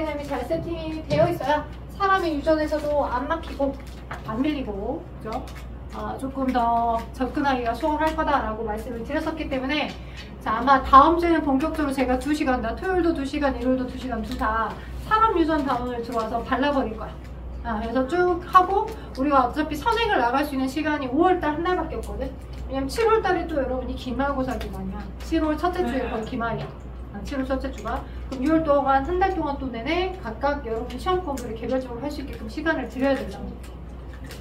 개념이 잘 세팅이 되어 있어야 사람의 유전에서도 안 막히고 안 밀리고, 그죠? 조금 더 접근하기가 수월할 거다라고 말씀을 드렸었기 때문에, 자, 아마 다음 주에는 본격적으로 제가 2시간, 토요일도 2시간, 일요일도 2시간 둘 다 사람 유전 단원을 들어와서 발라버릴 거야. 그래서 쭉 하고, 우리가 어차피 선행을 나갈 수 있는 시간이 5월달 한 달밖에 없거든. 왜냐면 7월달에 또 여러분이 기말고사 기간이야. 7월 첫째 주에 거의 기말이야. 7월 첫째 주가. 그럼 6월 동안 한 달 동안 또 내내 각각 여러분 시험 공부를 개별적으로 할 수 있게끔 시간을 드려야 된다고.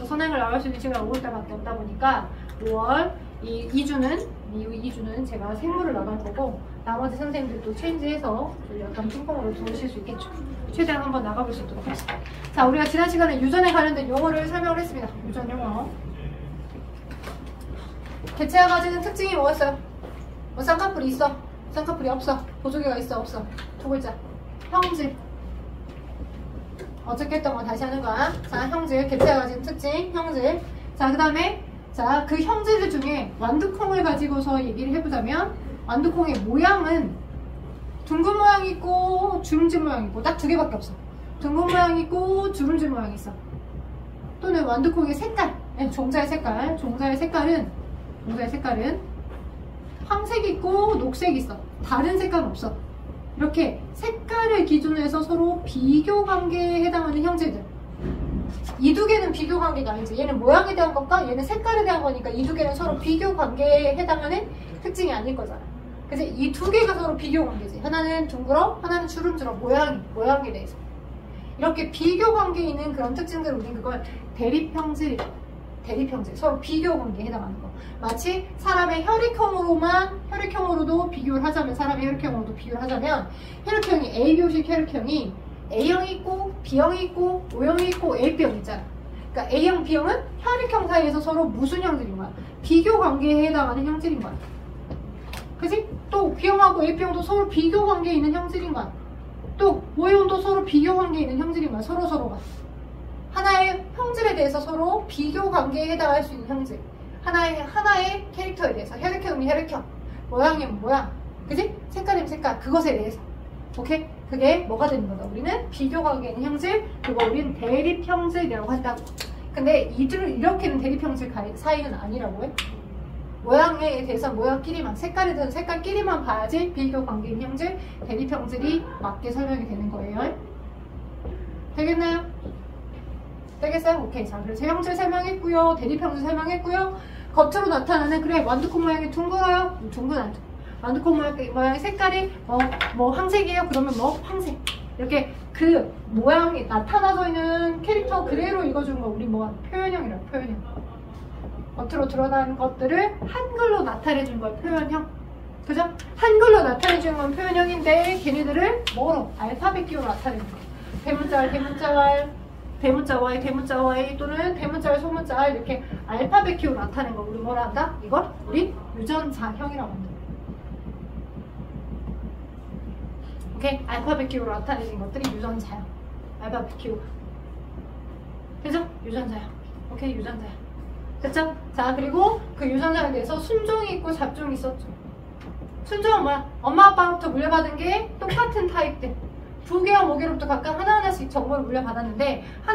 선행을 나갈 수 있는 시간이 5월달밖에 없다 보니까 5월 이 2주는 제가 생물을 나갈 거고, 나머지 선생님들도 체인지해서 약간 핑퐁으로 들어오실 수 있겠죠. 최대한 한번 나가볼 수 있도록 하겠습니다. 자, 우리가 지난 시간에 유전에 관련된 용어를 설명을 했습니다. 유전 용어. 개체가 가지는 특징이 뭐였어요? 뭐 쌍꺼풀이 있어? 쌍꺼풀이 없어? 보조개가 있어? 없어? 두 글자. 형질. 어저께 했던 거 다시 하는 거야. 자, 형질. 개체가 가진 특징, 형질. 자, 그 다음에 자, 그 형질들 중에 완두콩을 가지고서 얘기를 해보자면, 완두콩의 모양은 둥근 모양이 있고 주름진 모양이 있고 딱 두 개밖에 없어. 둥근 모양이 있고 주름진 모양이 있어. 또는 완두콩의 색깔, 종자의 색깔은 황색이 있고 녹색이 있어. 다른 색깔은 없어. 이렇게 색깔을 기준으로 해서 서로 비교 관계에 해당하는 형질들. 이 두 개는 비교 관계가 아니지. 얘는 모양에 대한 것과 얘는 색깔에 대한 거니까 이 두 개는 서로 비교 관계에 해당하는 특징이 아닐 거잖아. 그래서 이 두 개가 서로 비교 관계지. 하나는 둥그러, 하나는 주름줄어. 모양에 대해서. 이렇게 비교 관계에 있는 그런 특징들을 우리는 그걸 대립형질이라고. 대립형질. 서로 비교 관계에 해당하는 거. 마치 사람의 혈액형으로도 비교를 하자면, 혈액형이 ABO식 혈액형이 A형이 있고 B형이 있고 O형이 있고 AB형이 있잖아. 그러니까 A형, B형은 혈액형 사이에서 서로 무슨 형질인 거야? 비교 관계에 해당하는 형질인 거야. 그치? 또 B형하고 AB형도 서로 비교 관계에 있는 형질인 거야. 또 O형도 서로 비교 관계에 있는 형질인 거야. 서로가. 하나의 형질에 대해서 서로 비교 관계에 해당할 수 있는 형질. 하나의 캐릭터에 대해서. 혈액형이면 혈액형. 모양이면 모양. 그치? 색깔이면 색깔. 그것에 대해서. 오케이? 그게 뭐가 되는 거다? 우리는 비교 관계에 있는 형질, 그거 우리는 대립 형질이라고 한다고. 근데 이들은 이렇게는 대립 형질 사이는 아니라고 해. 모양에 대해서 모양끼리만, 색깔에 대해서 색깔끼리만 봐야지 비교 관계인 형질, 대립 형질이 맞게 설명이 되는 거예요. 되겠나요? 되겠어요? 오케이. 자, 그래서 형질 설명했고요. 대립 형질 설명했고요. 겉으로 나타나는, 그래, 완두콩 모양이 둥글어요? 둥근 완두콩 모양의 색깔이 뭐 황색이에요? 그러면 뭐 황색. 이렇게 그 모양이 나타나서 있는 캐릭터 그대로 읽어주는 거 우리 뭐 표현형이라고. 표현형. 겉으로 드러나는 것들을 한글로 나타내준 걸 표현형. 그죠? 한글로 나타내주는 건 표현형인데 걔네들을 뭐로? 알파벳 기호로 나타내는 거. 대문자 Y 또는 대문자 Y, 소문자 R 이렇게 알파벳 기호로 나타내는 거 우리 뭐라 한다? 이걸 우리 유전자형이라고 한다. 오케이? 알파벳 기호로 나타내는 것들이 유전자형. 알파벳 기호. 그죠? 유전자형. 오케이? 유전자형. 됐죠? 자, 그리고 그 유전자에 대해서 순종이 있고 잡종이 있었죠. 순종은 뭐야? 엄마 아빠로부터 물려받은 게 똑같은 타입들. 2개와 5개로부터 각각 하나하나씩 정보를 물려받았는데 그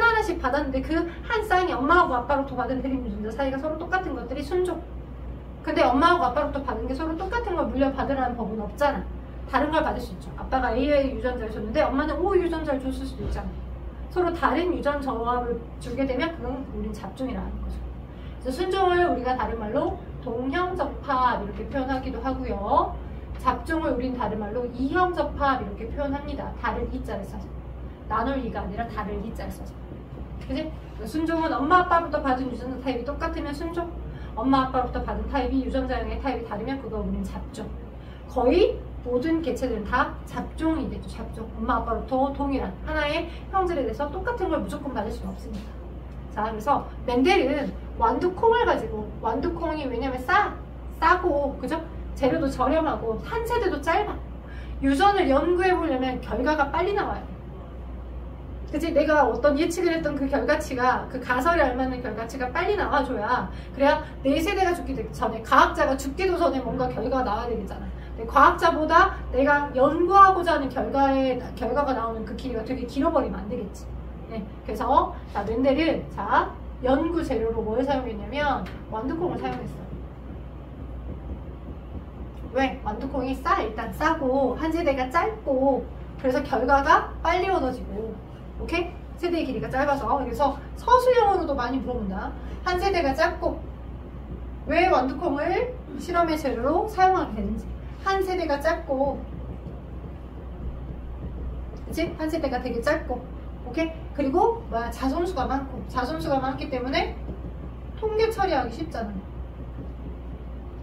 한 쌍이 엄마하고 아빠로부터 받은 대립 유전자 사이가 서로 똑같은 것들이 순종. 근데 엄마하고 아빠로부터 받은 게 서로 똑같은 걸 물려받으라는 법은 없잖아. 다른 걸 받을 수 있죠. 아빠가 A의 유전자를 줬는데 엄마는 O 유전자를 줬을 수도 있잖아. 서로 다른 유전 조합을 주게 되면 그건 우린 잡종이라는 거죠. 그래서 순종을 우리가 다른 말로 동형접합 이렇게 표현하기도 하고요. 잡종을 우린 다른 말로 이형접합 이렇게 표현합니다. 다를 이자를 써서. 나눌 이가 아니라 다를 이자를 써서. 그치? 순종은 엄마 아빠부터 받은 유전자 타입이 똑같으면 순종. 엄마 아빠부터 받은 타입이 유전자형의 타입이 다르면 그거 우린 잡종. 거의 모든 개체들은 다 잡종이 되죠. 잡종. 엄마 아빠로부터 동일한 하나의 형질에 대해서 똑같은 걸 무조건 받을 수는 없습니다. 자, 그래서 멘델은 완두콩을 가지고, 완두콩이 왜냐면 싸고 그죠? 재료도 저렴하고 한 세대도 짧아. 유전을 연구해 보려면 결과가 빨리 나와요. 그치? 내가 어떤 예측을 했던 그 결과치가, 그 가설에 알맞는 결과치가 빨리 나와줘야, 그래야 내 세대가 죽기 전에, 과학자가 죽기도 전에 뭔가 결과가 나와야 되겠잖아. 과학자보다 내가 연구하고자 하는 결과가 나오는 그 길이가 되게 길어버리면 안 되겠지. 네, 그래서 자, 멘델은 자, 연구 재료로 뭘 사용했냐면 완두콩을 사용했어요. 왜? 완두콩이 일단 싸고 한 세대가 짧고 그래서 결과가 빨리 얻어지고, 오케이? 세대의 길이가 짧아서. 그래서 서술형으로도 많이 물어본다. 한 세대가 짧고 왜 완두콩을 실험의 재료로 사용하게 되는지. 한 세대가 짧고, 그치? 한 세대가 되게 짧고, 오케이? 그리고 뭐야? 자손수가 많고, 자손수가 많기 때문에 통계 처리하기 쉽잖아.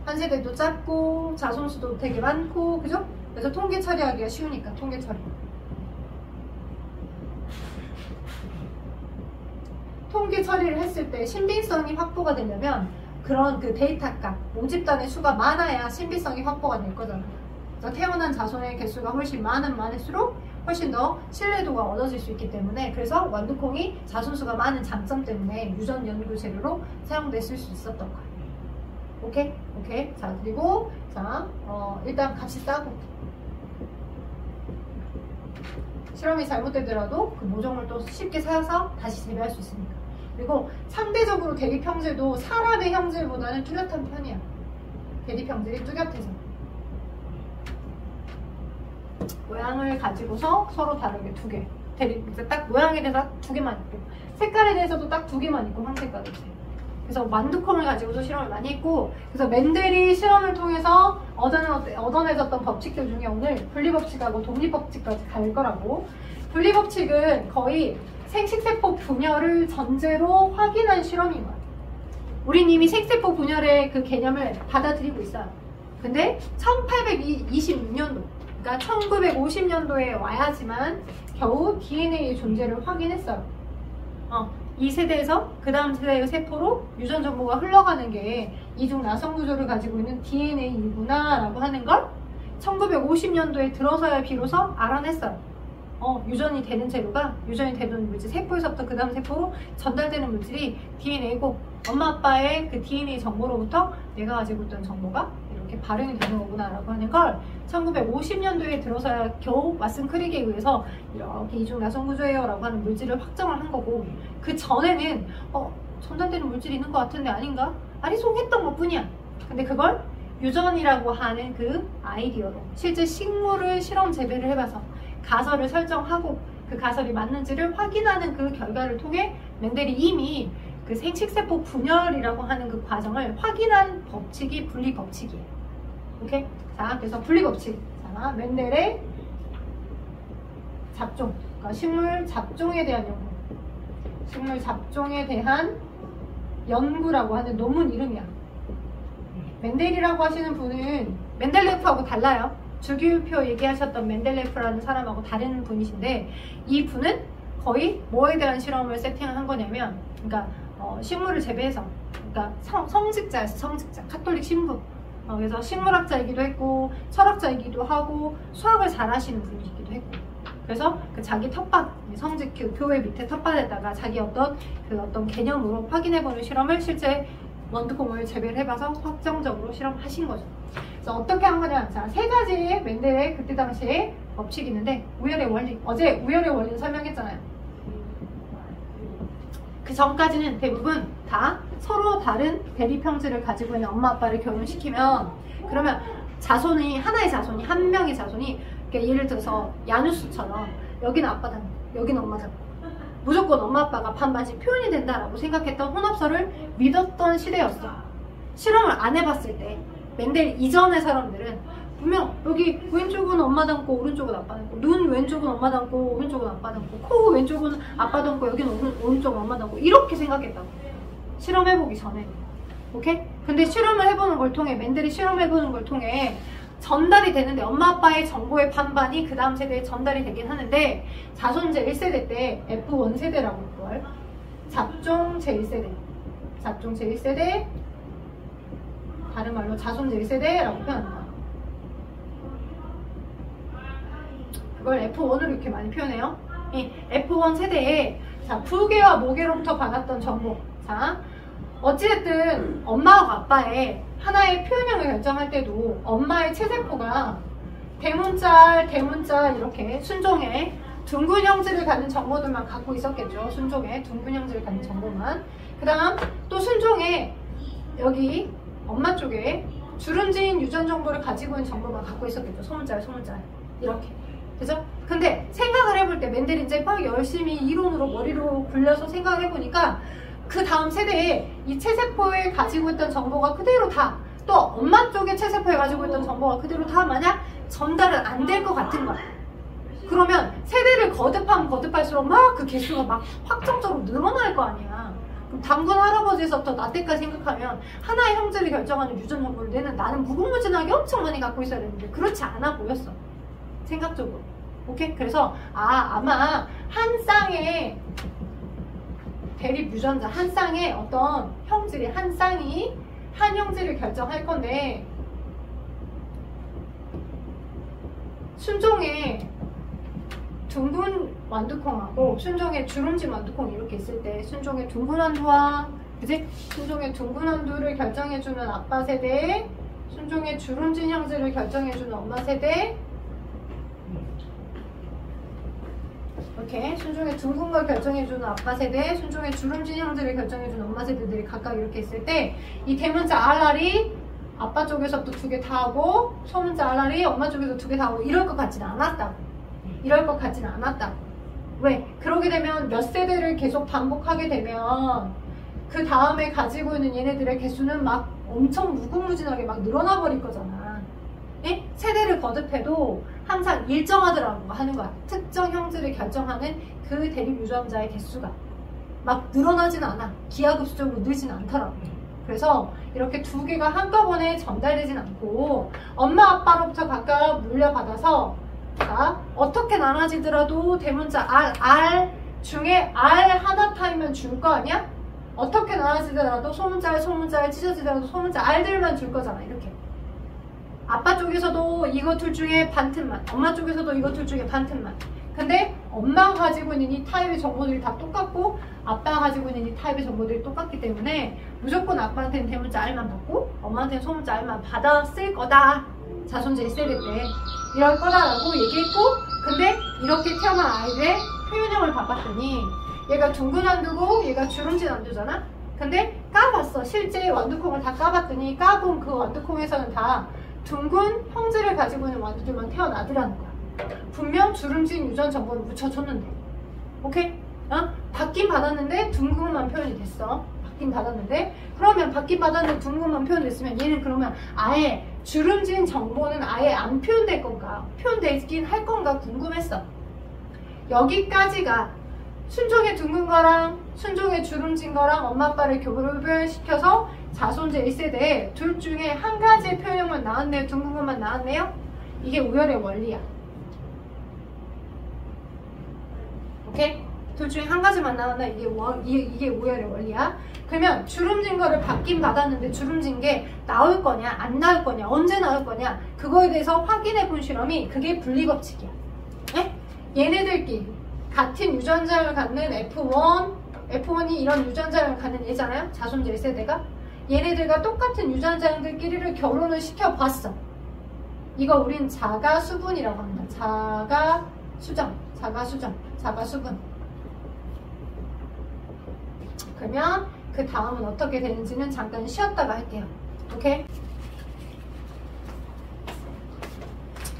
한 세대도 짧고 자손수도 되게 많고, 그죠? 그래서 통계 처리하기가 쉬우니까 통계 처리. 통계 처리를 했을 때 신빙성이 확보가 되려면 그런 그 데이터값, 모집단의 수가 많아야 신빙성이 확보가 될 거잖아. 그래서 태어난 자손의 개수가 훨씬 많을수록 훨씬 더 신뢰도가 얻어질 수 있기 때문에, 그래서 완두콩이 자손수가 많은 장점 때문에 유전 연구 재료로 사용됐을 수 있었던 거예요. 오케이? 오케이. 자, 그리고 자, 일단 값이 싸고 실험이 잘못되더라도 그 모종을 또 쉽게 사서 다시 재배할 수 있으니까. 그리고 상대적으로 대립 형질도 사람의 형질보다는 뚜렷한 편이야. 대립 형질이 뚜렷해서. 모양을 가지고서 서로 다르게 두 개. 대립, 이제 딱 모양에 대해서 두 개만 있고, 색깔에 대해서도 딱 두 개만 있고, 황색깔이. 그래서 완두콩을 가지고도 실험을 많이 했고, 그래서 멘델이 실험을 통해서 얻어내졌던 법칙들 중에 오늘 분리법칙하고 독립법칙까지 갈 거라고. 분리법칙은 거의 생식세포 분열을 전제로 확인한 실험인 거야. 우린 이미 생세포 분열의 그 개념을 받아들이고 있어요. 근데 1826년도, 그러니까 1950년도에 와야지만 겨우 DNA의 존재를 확인했어요. 이 세대에서 그 다음 세대의 세포로 유전 정보가 흘러가는 게 이중 나성 구조를 가지고 있는 DNA이구나 라고 하는 걸 1950년도에 들어서야 비로소 알아냈어요. 유전이 되는 재료가, 유전이 되는 물질, 세포에서부터 그 다음 세포로 전달되는 물질이 DNA고, 엄마 아빠의 그 DNA 정보로부터 내가 가지고 있던 정보가 이렇게 발현이 되는 거구나 라고 하는 걸 1950년도에 들어서야 겨우 왓슨 크릭에 의해서 이렇게 이중 나성 구조예요 라고 하는 물질을 확정을 한 거고, 그 전에는 전달되는 물질이 있는 것 같은데 아닌가? 아리송했던 것 뿐이야. 근데 그걸 유전이라고 하는 그 아이디어로 실제 식물을 실험 재배를 해봐서 가설을 설정하고 그 가설이 맞는지를 확인하는 그 결과를 통해 멘델이 이미 그 생식세포 분열이라고 하는 그 과정을 확인한 법칙이 분리법칙이에요. 오케이? 자, 그래서 분리법칙. 자, 멘델의 잡종, 그러니까 식물 잡종에 대한 연구. 식물 잡종에 대한 연구라고 하는 논문 이름이야. 멘델이라고 하시는 분은 멘델레프하고 달라요. 주기율표 얘기하셨던 멘델레프라는 사람하고 다른 분이신데, 이 분은 거의 뭐에 대한 실험을 세팅을 한 거냐면, 그러니까 식물을 재배해서, 그러니까 성직자였어. 성직자, 카톨릭 신부. 그래서 식물학자이기도 했고 철학자이기도 하고 수학을 잘하시는 분이기도 했고, 그래서 그 자기 텃밭, 성직 그 교회 밑에 텃밭에다가 자기 어떤 개념으로 확인해보는 실험을 실제 완두콩을 재배를 해봐서 확정적으로 실험하신 거죠. 그래서 어떻게 한 거냐? 자, 세 가지의 멘델의 그때 당시에 법칙이 있는데, 우열의 원리, 어제 우열의 원리를 설명했잖아요. 그 전까지는 대부분 다 서로 다른 대립 형질을 가지고 있는 엄마 아빠를 결혼시키면, 그러면 자손이, 하나의 자손이, 한 명의 자손이, 그러니까 예를 들어서 야누스처럼 여기는 아빠 닮고 여기는 엄마 닮고 무조건 엄마 아빠가 반반씩 표현이 된다라고 생각했던 혼합설을 믿었던 시대였어. 실험을 안 해봤을 때 멘델 이전의 사람들은 분명 여기 왼쪽은 엄마 닮고 오른쪽은 아빠 닮고, 눈 왼쪽은 엄마 닮고 오른쪽은 아빠 닮고, 코 왼쪽은 아빠 닮고 여기는 오른쪽은 엄마 닮고, 이렇게 생각했다고. 실험해보기 전에. 오케이? 근데 실험을 해보는 걸 통해, 멘델이 실험해보는 걸 통해 전달이 되는데, 엄마 아빠의 정보의 반반이 그 다음 세대에 전달이 되긴 하는데, 자손 제1세대 때 F1 세대라고 할 걸. 잡종 제1세대. 잡종 제1세대, 다른 말로 자손 제1세대라고 표현합니다. 그걸 F1으로 이렇게 많이 표현해요. 이 F1 세대에 자, 부계와 모계로부터 받았던 정보. 자, 어찌됐든 엄마와 아빠의 하나의 표현형을 결정할 때도 엄마의 체세포가 대문자, 대문자 이렇게 순종의 둥근 형질을 갖는 정보들만 갖고 있었겠죠. 순종의 둥근 형질을 갖는 정보만. 그 다음 또 순종의 여기 엄마 쪽에 주름진 유전 정보를 가지고 있는 정보만 갖고 있었겠죠. 소문자, 소문자 이렇게. 그죠? 근데 생각을 해볼 때 맨델이 이제 막 열심히 이론으로 머리로 굴려서 생각을 해보니까 그 다음 세대에 이 체세포에 가지고 있던 정보가 그대로 다 또 엄마 쪽의 체세포에 가지고 있던 정보가 그대로 다 만약 전달은 안 될 것 같은 거야. 그러면 세대를 거듭하면 거듭할수록 막 그 개수가 막 확정적으로 늘어날 거 아니야. 그럼 당군 할아버지에서부터 나 때까지 생각하면 하나의 형질을 결정하는 유전 정보를 나는 무궁무진하게 엄청 많이 갖고 있어야 되는데 그렇지 않아 보였어. 생각적으로. 오케이? 그래서 아마 한 쌍의 대립 유전자, 한 쌍의 어떤 형질이 한 쌍이 한 형질을 결정할 건데 순종의 둥근 완두콩하고 순종의 주름진 완두콩 이렇게 있을 때 순종의 둥근 완두와 그지? 순종의 둥근 완두를 결정해주는 아빠 세대, 순종의 주름진 형질을 결정해주는 엄마 세대, 이렇게 순종의 둥근 걸 결정해주는 아빠 세대, 순종의 주름진 형질을 결정해주는 엄마 세대들이 각각 이렇게 있을 때 이 대문자 알알이 아빠 쪽에서도 2개 다 하고 소문자 알알이 엄마 쪽에서 2개 다 하고 이럴 것 같지는 않았다고. 이럴 것 같지는 않았다고. 왜? 그러게 되면 몇 세대를 계속 반복하게 되면 그 다음에 가지고 있는 얘네들의 개수는 막 엄청 무궁무진하게 막 늘어나 버릴 거잖아. 예? 세대를 거듭해도 항상 일정하더라고 하는 거야. 특정 형질을 결정하는 그 대립 유전자의 개수가 막 늘어나진 않아. 기하급수적으로 늘진 않더라고. 그래서 이렇게 2개가 한꺼번에 전달되진 않고 엄마 아빠로부터 각각 물려받아서 자, 어떻게 나눠지더라도 대문자 R 중에 R 하나 타이면 줄 거 아니야? 어떻게 나눠지더라도 소문자에 찢어지더라도 소문자 R들만 줄 거잖아. 이렇게 아빠 쪽에서도 이거 둘 중에 반 틈만, 엄마 쪽에서도 이거 둘 중에 반 틈만. 근데 엄마가 가지고 있는 이 타입의 정보들이 다 똑같고 아빠가 가지고 있는 이 타입의 정보들이 똑같기 때문에 무조건 아빠한테는 대문자 R만 받고 엄마한테는 소문자 R만 받았을 거다. 자손제 1세대 때 이럴 거다라고 얘기했고, 근데 이렇게 태어난 아이들의 표현형을 바꿨더니 얘가 둥근 완두고 얘가 주름진 완두잖아. 근데 까봤어. 실제 완두콩을 다 까봤더니 까본 그 완두콩에서는 다 둥근 형질을 가지고 있는 완두들만 태어나더라는 거야. 분명 주름진 유전 정보를 묻혀줬는데. 오케이? 받긴 받았는데 둥근만 표현이 됐어. 받긴 받았는데. 그러면 받긴 받았는데 둥근만 표현됐으면 얘는 그러면 아예 주름진 정보는 아예 안 표현될 건가? 표현되긴 할 건가 궁금했어. 여기까지가 순종의 둥근 거랑 순종의 주름진 거랑 엄마 아빠를 교급을 시켜서 자손제 1세대에 둘 중에 한 가지의 표현형만 나왔네요. 둥근 것만 나왔네요. 이게 우열의 원리야. 오케이? 둘 중에 한 가지만 나왔나? 이게 우열의 원리야. 그러면 주름진 거를 받긴 받았는데 주름진 게 나올 거냐 안 나올 거냐 언제 나올 거냐 그거에 대해서 확인해 본 실험이 그게 분리법칙이야. 네? 얘네들끼리 같은 유전자를 갖는 F1이 이런 유전자를 갖는 얘잖아요. 자손제 1세대가 얘네들과 똑같은 유전자들끼리를 결혼을 시켜봤어. 이거 우린 자가수분이라고 합니다. 자가수분. 그러면 그 다음은 어떻게 되는지는 잠깐 쉬었다가 할게요. 오케이?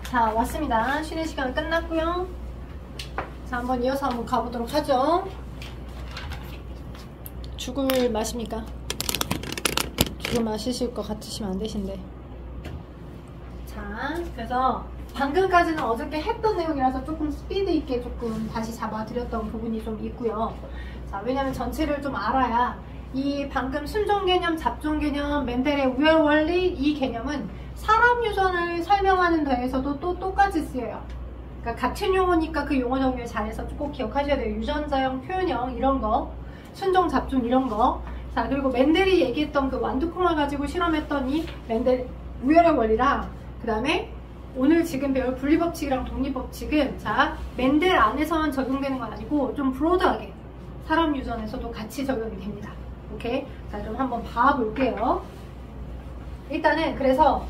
자, 왔습니다. 쉬는 시간 끝났고요. 자, 한번 이어서 한번 가보도록 하죠. 죽을 마십니까? 죽을 마시실 것 같으시면 안 되신데. 자, 그래서 방금까지는 어저께 했던 내용이라서 조금 스피드 있게 조금 다시 잡아드렸던 부분이 좀 있고요. 자, 왜냐면 전체를 좀 알아야 이 방금 순종 개념, 잡종 개념, 맨델의 우열 원리 이 개념은 사람 유전을 설명하는 데에서도 또 똑같이 쓰여요. 그러니까 같은 용어니까 그 용어 정리를 잘해서 꼭 기억하셔야 돼요. 유전자형, 표현형 이런 거, 순종, 잡종 이런 거. 자, 그리고 맨델이 얘기했던 그 완두콩을 가지고 실험했던 이 맨델 우열의 원리랑 그 다음에 오늘 지금 배울 분리법칙이랑 독립법칙은 자, 맨델 안에서만 적용되는 건 아니고 좀 브로드하게 사람 유전에서도 같이 적용이 됩니다. 오케이? 자, 그럼 한번 봐볼게요. 일단은 그래서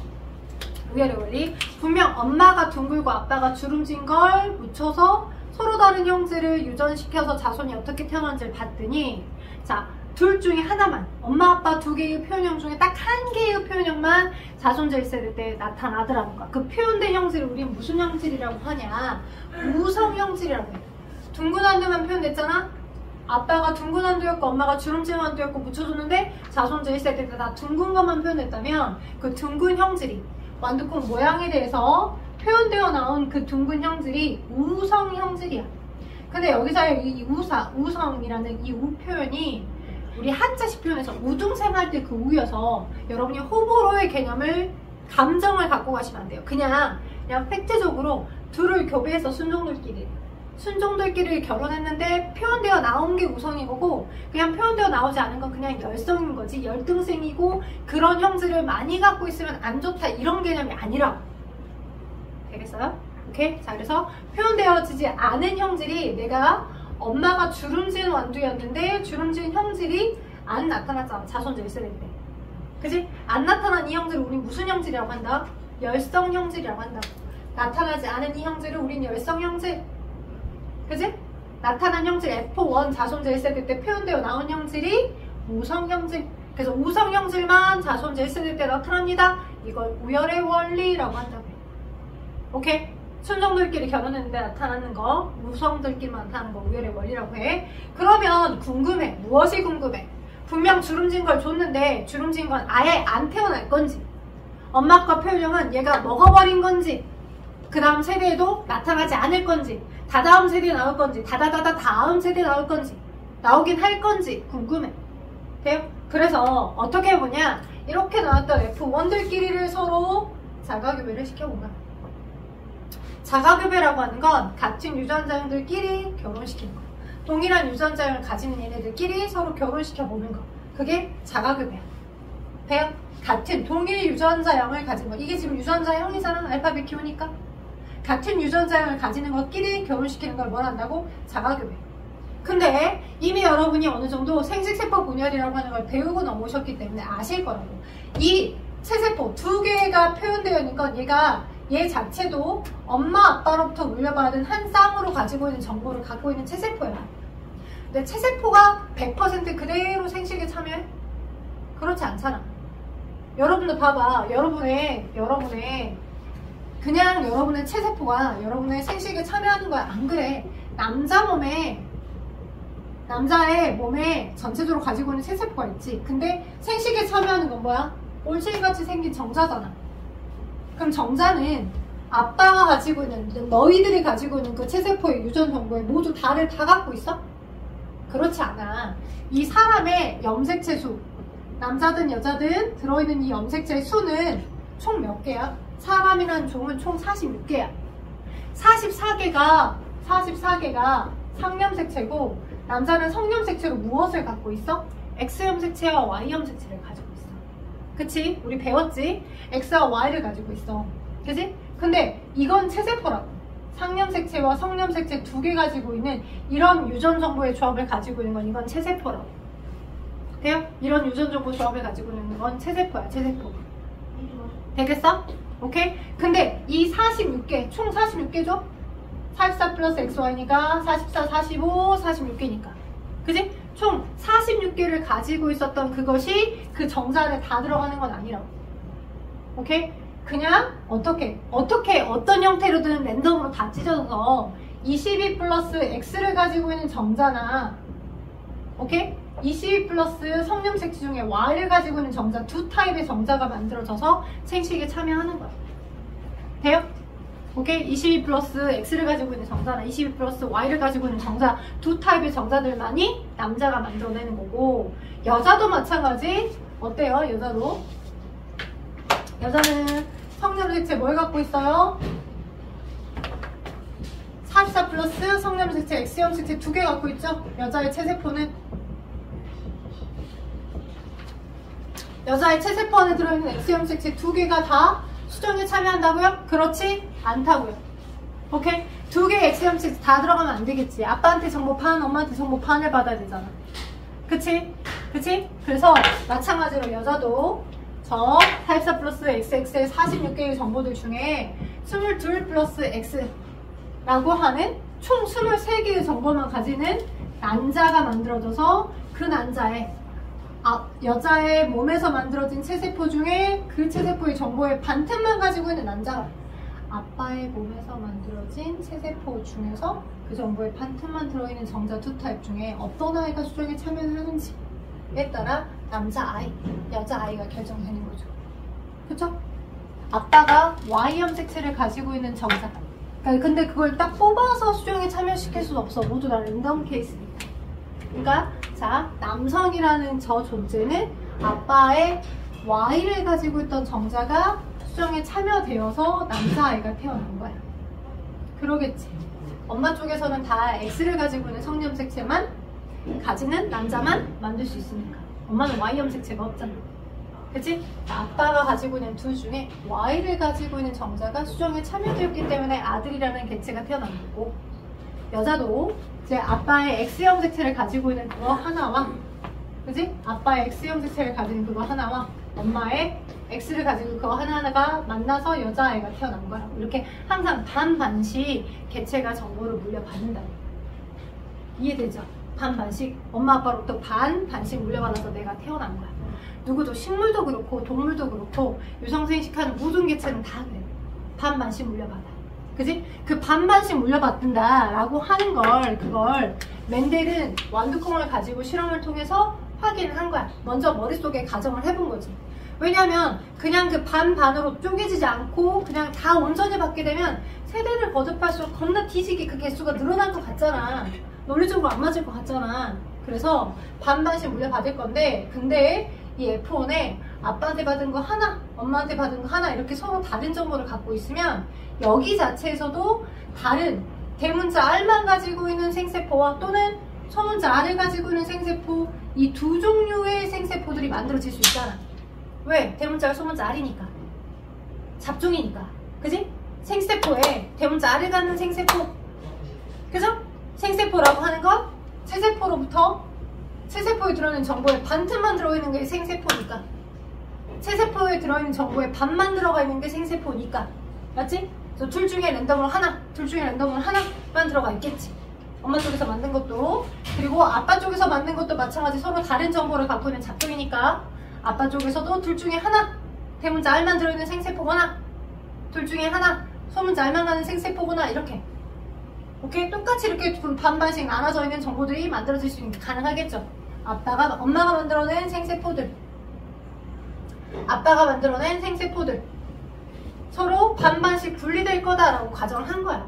우열의 원리, 분명 엄마가 둥글고 아빠가 주름진 걸 묻혀서 서로 다른 형질을 유전시켜서 자손이 어떻게 태어난지를 봤더니, 자, 둘 중에 하나만, 엄마 아빠 두 개의 표현형 중에 딱 한 개의 표현형만 자손 질세될 때 나타나더라는 거야. 그 표현된 형질을 우린 무슨 형질이라고 하냐? 우성 형질이라고 해. 둥근 한두만 표현됐잖아? 아빠가 둥근 한두였고 엄마가 주름진 한두였고 묻혀줬는데 자손 질세될 때 다 둥근 것만 표현됐다면 그 둥근 형질이 완두콩 모양에 대해서 표현되어 나온 그 둥근 형질이 우성 형질이야. 근데 여기서 이 우성이라는 이 우 표현이 우리 한자식 표현에서 우등생 할 때 그 우여서 여러분이 호불호의 개념을 감정을 갖고 가시면 안 돼요. 그냥 팩트적으로 둘을 교배해서 순종들끼리 결혼했는데 표현되어 나온 게 우성인 거고, 그냥 표현되어 나오지 않은 건 그냥 열성인 거지, 열등생이고 그런 형질을 많이 갖고 있으면 안 좋다 이런 개념이 아니라고. 되겠어요? 오케이? 자, 그래서 표현되어지지 않은 형질이, 내가 엄마가 주름진 완두였는데 주름진 형질이 안 나타났잖아, 자손 질세될 때. 그지? 안 나타난 이 형질을 우린 무슨 형질이라고 한다? 열성 형질이라고 한다고. 나타나지 않은 이 형질을 우린 열성 형질. 그지? 나타난 형질 F1 자손 질세될 때 표현되어 나온 형질이 우성 형질. 그래서 우성 형질만 자손 질세될 때 나타납니다. 이걸 우열의 원리라고 한다고 해. 오케이? 순종들끼리 결혼했는데 나타나는 거, 우성들끼리만 나타나는 거 우열의 원리라고 해. 그러면 궁금해. 무엇이 궁금해? 분명 주름진 걸 줬는데 주름진 건 아예 안 태어날 건지, 엄마 아빠 표현형은 얘가 먹어버린 건지, 그 다음 세대에도 나타나지 않을 건지, 다다음 세대에 나올 건지, 다음 세대에 나올 건지, 나오긴 할 건지 궁금해. 돼요? 그래서 어떻게 보냐, 이렇게 나왔던 F1들끼리를 서로 자가교배를 시켜본 거야. 자가교배라고 하는 건 같은 유전자형들끼리 결혼시키는 거. 동일한 유전자형을 가지는 얘네들끼리 서로 결혼시켜보는 거. 그게 자가교배야. 돼요? 같은 동일 유전자형을 가진 거. 이게 지금 유전자형이잖아, 알파벳 키우니까. 같은 유전자형을 가지는 것끼리 결혼시키는 걸 뭘 한다고? 자가교배. 근데 이미 여러분이 어느 정도 생식세포 분열이라고 하는 걸 배우고 넘으셨기 때문에 아실 거라고. 이 체세포 두 개가 표현되어 있는 건 얘 자체도 엄마 아빠로부터 물려받은 한 쌍으로 가지고 있는 정보를 갖고 있는 체세포야. 근데 체세포가 100% 그대로 생식에 참여해? 그렇지 않잖아. 여러분들 봐봐. 여러분의 체세포가 여러분의 생식에 참여하는 거야. 안 그래? 남자의 몸에 전체적으로 가지고 있는 체세포가 있지. 근데 생식에 참여하는 건 뭐야? 올챙이같이 생긴 정자잖아. 그럼 정자는 아빠가 가지고 있는, 너희들이 가지고 있는 그 체세포의 유전 정보에 모두 다를 다 갖고 있어? 그렇지 않아. 이 사람의 염색체 수, 남자든 여자든 들어있는 이 염색체의 수는 총 몇 개야? 사람이라는 종은 총 46개야. 44개가 상염색체고, 남자는 성염색체로 무엇을 갖고 있어? X염색체와 Y염색체를 가지고 있어. 그치? 우리 배웠지? X와 Y를 가지고 있어. 그치? 근데 이건 체세포라고. 상염색체와 성염색체 두 개 가지고 있는 이런 유전 정보의 조합을 가지고 있는 건 이건 체세포라고. 돼요? 이런 유전 정보 조합을 가지고 있는 건 체세포야, 체세포. 되겠어? 오케이? 근데 이 46개, 총 46개죠? 44 플러스 XY니까 44, 45, 46개니까. 그치? 총 46개를 가지고 있었던 그것이 그 정자 안에 다 들어가는 건 아니라고. 오케이? 그냥 어떤 형태로든 랜덤으로 다 찢어져서 22 플러스 X를 가지고 있는 정자나, 오케이? 22 플러스 성염색체 중에 Y를 가지고 있는 정자, 두 타입의 정자가 만들어져서 생식에 참여하는 거야. 돼요? 오케이? 22 플러스 X를 가지고 있는 정자나 22 플러스 Y를 가지고 있는 정자, 두 타입의 정자들만이 남자가 만들어내는 거고, 여자도 마찬가지. 어때요? 여자는 성염색체 뭘 갖고 있어요? 44 플러스 성염색체, X염색체 두 개 갖고 있죠? 여자의 체세포는. 여자의 체세포 안에 들어있는 X염색체 두 개가 다 수정에 참여한다고요? 그렇지 않다고요. 오케이? 두 개의 X염색체 다 들어가면 안 되겠지. 아빠한테 정보 반, 엄마한테 정보 반을 받아야 되잖아. 그치? 그치? 그래서 마찬가지로 여자도 저 44 플러스 XX의 46개의 정보들 중에 22 플러스 X라고 하는 총 23개의 정보만 가지는 난자가 만들어져서 그 난자에 여자의 몸에서 만들어진 체세포 중에 그 체세포의 정보의 반틈만 가지고 있는 난자가 아빠의 몸에서 만들어진 체세포 중에서 그 정보의 반틈만 들어있는 정자 두 타입 중에 어떤 아이가 수정에 참여를 하는지에 따라 남자아이, 여자아이가 결정되는 거죠. 그쵸? 아빠가 Y형 색채를 가지고 있는 정자. 근데 그걸 딱 뽑아서 수정에 참여시킬 수는 없어. 모두 다 랜덤 케이스니까. 그러니까 자, 남성이라는 저 존재는 아빠의 Y를 가지고 있던 정자가 수정에 참여되어서 남자아이가 태어난 거야. 그러겠지. 엄마 쪽에서는 다 X를 가지고 있는 성염 색채만 가지는 남자만 만들 수 있으니까. 엄마는 Y형 색채가 없잖아. 그치? 아빠가 가지고 있는 둘 중에 Y를 가지고 있는 정자가 수정에 참여되었기 때문에 아들이라는 개체가 태어난 거고, 여자도 이제 아빠의 X형 색채를 가지고 있는 그거 하나와, 그치? 아빠의 X형 색채를 가지는 그거 하나와 엄마의 X를 가지고 그거 하나하나가 만나서 여자아이가 태어난 거야. 이렇게 항상 반반씩 개체가 정보를 물려받는다. 이해되죠? 반반씩 엄마 아빠로부터 반반씩 물려받아서 내가 태어난 거야. 누구도 식물도 그렇고 동물도 그렇고 유성생식하는 모든 개체는 다 그래. 반반씩 물려받아. 그지? 그 반반씩 물려받는다 라고 하는 걸, 그걸 맨델은 완두콩을 가지고 실험을 통해서 확인을 한 거야. 먼저 머릿속에 가정을 해본 거지. 왜냐면 그냥 그 반반으로 쪼개지지 않고 그냥 다 온전히 받게 되면 세대를 거듭할수록 겁나 뒤지게 그 개수가 늘어날 것 같잖아. 논리적으로 안 맞을 것 같잖아. 그래서 반반씩 물려받을 건데, 근데 이 F1에 아빠한테 받은 거 하나, 엄마한테 받은 거 하나 이렇게 서로 다른 정보를 갖고 있으면 여기 자체에서도 다른 대문자 R만 가지고 있는 생세포와 또는 소문자 R을 가지고 있는 생세포, 이 두 종류의 생세포들이 만들어질 수 있잖아. 왜? 대문자가 소문자 R이니까. 잡종이니까. 그지? 생세포에 대문자 R을 갖는 생세포. 그죠? 생세포라고 하는 건 체세포로부터 체세포에 들어있는 정보의 반틈만 들어있는 게 생세포니까. 체세포에 들어있는 정보의 반만 들어가 있는 게 생세포니까. 맞지? 그래서 둘 중에 랜덤으로 하나, 둘 중에 랜덤으로 하나만 들어가 있겠지. 엄마 쪽에서 만든 것도, 그리고 아빠 쪽에서 만든 것도 마찬가지. 서로 다른 정보를 갖고 있는 잡종이니까 아빠 쪽에서도 둘 중에 하나, 대문자 R만 들어있는 생세포거나 둘 중에 하나, 소문자 R만 가는 생세포거나 이렇게. 오케이? 똑같이 이렇게 반반씩 나눠져 있는 정보들이 만들어질 수 있는 게 가능하겠죠. 엄마가 만들어낸 생세포들, 아빠가 만들어낸 생세포들 서로 반반씩 분리될 거다라고 가정을 한 거야.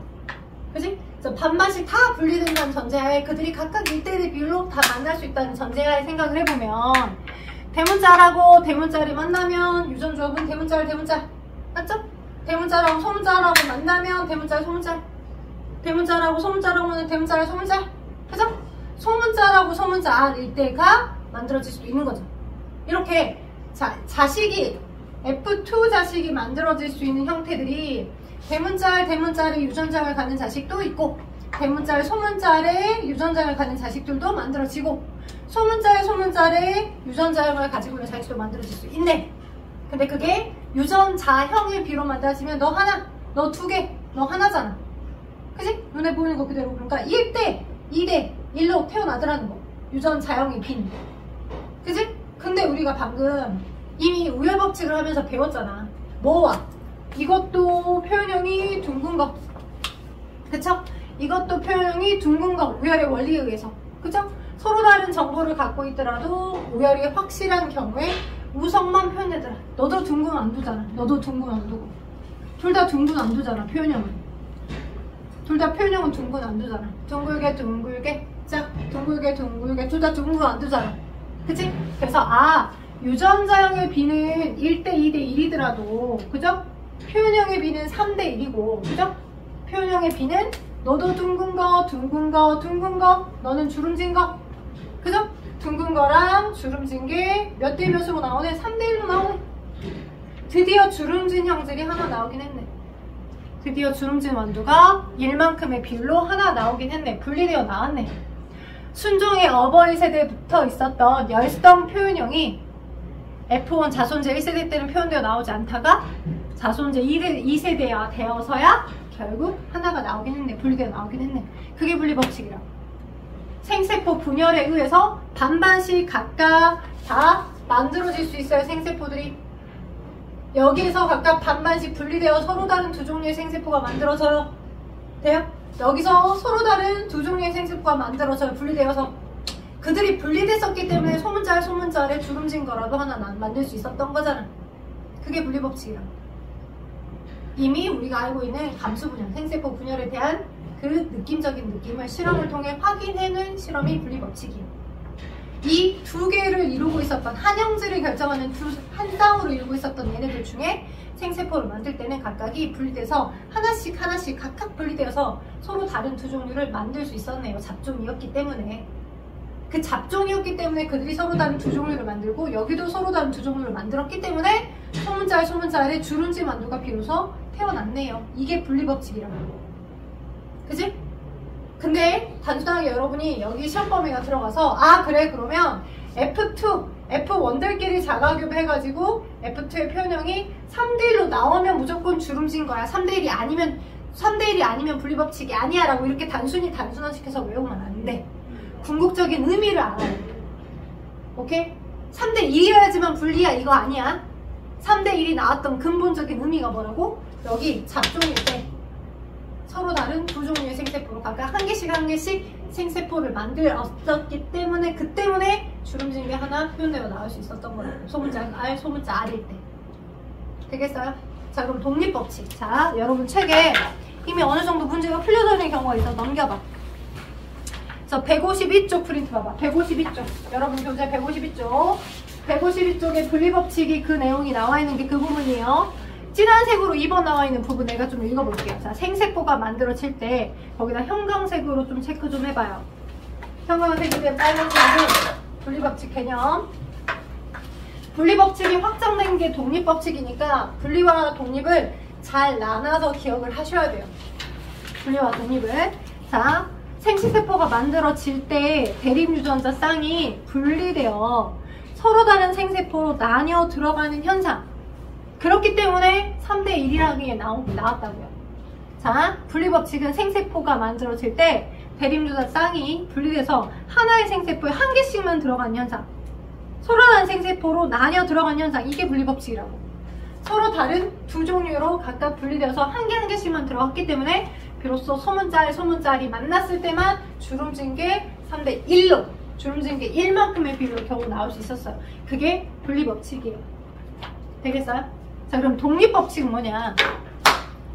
그지? 그래서 반반씩 다 분리된다는 전제하에 그들이 각각 1대1의 비율로 다 만날 수 있다는 전제하에 생각을 해보면 대문자라고 대문자를 만나면 유전조합은 대문자를 대문자, 맞죠? 대문자라고 소문자라고 만나면 대문자를 소문자, 대문자라고 소문자라고 하면 대문자를 소문자, 그죠? 소문자라고 소문자 R일 때가 만들어질 수도 있는 거죠. 이렇게 자식이 F2 자식이 만들어질 수 있는 형태들이 대문자의 유전자를 갖는 자식도 있고, 대문자의 소문자의 유전자를 갖는 자식들도 만들어지고, 소문자의 유전자형을 가지고 있는 자식도 만들어질 수 있네. 근데 그게 유전자형의 비로 만들어지면 너 하나, 너 두 개, 너 하나잖아. 그지? 눈에 보이는 거 그대로. 그러니까 1대 2대 1로 태어나더라는 거. 유전자형의 비는. 그지? 근데 우리가 방금 이미 우열법칙을 하면서 배웠잖아. 뭐와? 이것도 표현형이 둥근 거. 그쵸? 이것도 표현형이 둥근 거. 우열의 원리에 의해서. 그쵸? 서로 다른 정보를 갖고 있더라도 우열이 확실한 경우에 우성만 표현되더라. 너도 둥근 안 두잖아. 너도 둥근 안 두고. 둘 다 둥근 안 두잖아. 표현형은. 둘 다 표현형은 둥근 안 두잖아. 둥글게 둥글게 짝 둥글게 둥글게 둘 다 둥근 안 두잖아. 그치? 그래서 유전자형의 비는 1대 2대 1이더라도 그죠? 표현형의 비는 3대 1이고 그죠? 표현형의 비는 너도 둥근 거 둥근 거 둥근 거 너는 주름진 거 그죠? 둥근 거랑 주름진 게 몇 대 몇으로 나오네? 3대 1로 나오네. 드디어 주름진 형질이 하나 나오긴 했네. 드디어 주름진 완두가 1만큼의 비율로 하나 나오긴 했네. 분리되어 나왔네. 순종의 어버이 세대부터 있었던 열성 표현형이 F1 자손제 1세대 때는 표현되어 나오지 않다가 자손제 2세대가 되어서야 결국 하나가 나오긴 했네. 분리되어 나오긴 했네. 그게 분리법칙이라고. 생세포 분열에 의해서 반반씩 각각 다 만들어질 수 있어요. 생세포들이. 여기에서 각각 반반씩 분리되어 서로 다른 두 종류의 생세포가 만들어져요. 돼요? 여기서 서로 다른 두 종류의 생세포가 만들어져요. 분리되어서. 그들이 분리됐었기 때문에 소문자를 주름진 거라도 하나 만들 수 있었던 거잖아. 그게 분리법칙이라고. 이미 우리가 알고 있는 감수분열, 생세포 분열에 대한 그 느낌적인 느낌을 실험을 통해 확인해낸 실험이 분리법칙이에요. 이 두 개를 이루고 있었던 한 형질을 결정하는 한 쌍으로 이루고 있었던 얘네들 중에 생세포를 만들 때는 각각이 분리돼서 하나씩 각각 분리되어서 서로 다른 두 종류를 만들 수 있었네요. 잡종이었기 때문에. 그 잡종이었기 때문에 그들이 서로 다른 두 종류를 만들고 여기도 서로 다른 두 종류를 만들었기 때문에 소문자의 주름진 만두가 비로소 태어났네요. 이게 분리법칙이라고. 그치? 근데 단순하게 여러분이 여기 시험 범위가 들어가서 그래 그러면 F1들끼리 자가교배 해가지고 F2의 표현형이 3대1로 나오면 무조건 주름진 거야. 3대1이 아니면 분리법칙이 아니야 라고 이렇게 단순화시켜서 외우면 안 돼. 궁극적인 의미를 알아야 돼. 오케이? 3대1이어야지만 분리야 이거 아니야. 3대1이 나왔던 근본적인 의미가 뭐라고? 여기 잡종일 때 서로 다른 두 종류의 생세포로 각각 한 개씩 생세포를 만들었었기 때문에 그 때문에 주름진 게 하나 표현되어 나올 수 있었던 거라고. 소문자 R일 때. 되겠어요? 자 그럼 독립법칙. 자 여러분 책에 이미 어느 정도 문제가 풀려져 있는 경우가 있어. 넘겨봐. 자 152쪽 프린트 봐봐. 152쪽. 여러분 교재 152쪽. 152쪽에 분리법칙이 그 내용이 나와 있는 게 그 부분이에요. 진한 색으로 2번 나와 있는 부분 내가 좀 읽어볼게요. 자, 생세포가 만들어질 때 거기다 형광색으로 좀 체크 좀 해봐요. 형광색이 된 빨간색은 분리법칙 개념. 분리법칙이 확정된 게 독립법칙이니까 분리와 독립을 잘 나눠서 기억을 하셔야 돼요. 분리와 독립을. 자, 생식세포가 만들어질 때 대립유전자 쌍이 분리되어 서로 다른 생세포로 나뉘어 들어가는 현상. 그렇기 때문에 3대1이라는 게 나왔다고요. 자, 분리법칙은 생세포가 만들어질 때 대립유전자 쌍이 분리돼서 하나의 생세포에 한 개씩만 들어가는 현상. 서로 다른 생세포로 나뉘어 들어가는 현상. 이게 분리법칙이라고. 서로 다른 두 종류로 각각 분리되어서 한 개씩만 들어갔기 때문에 비로소 소문자리 만났을 때만 주름진 게 3대1로 주름진 게 1만큼의 비율로 겨우 나올 수 있었어요. 그게 분리법칙이에요. 되겠어요? 자 그럼 독립법칙은 뭐냐?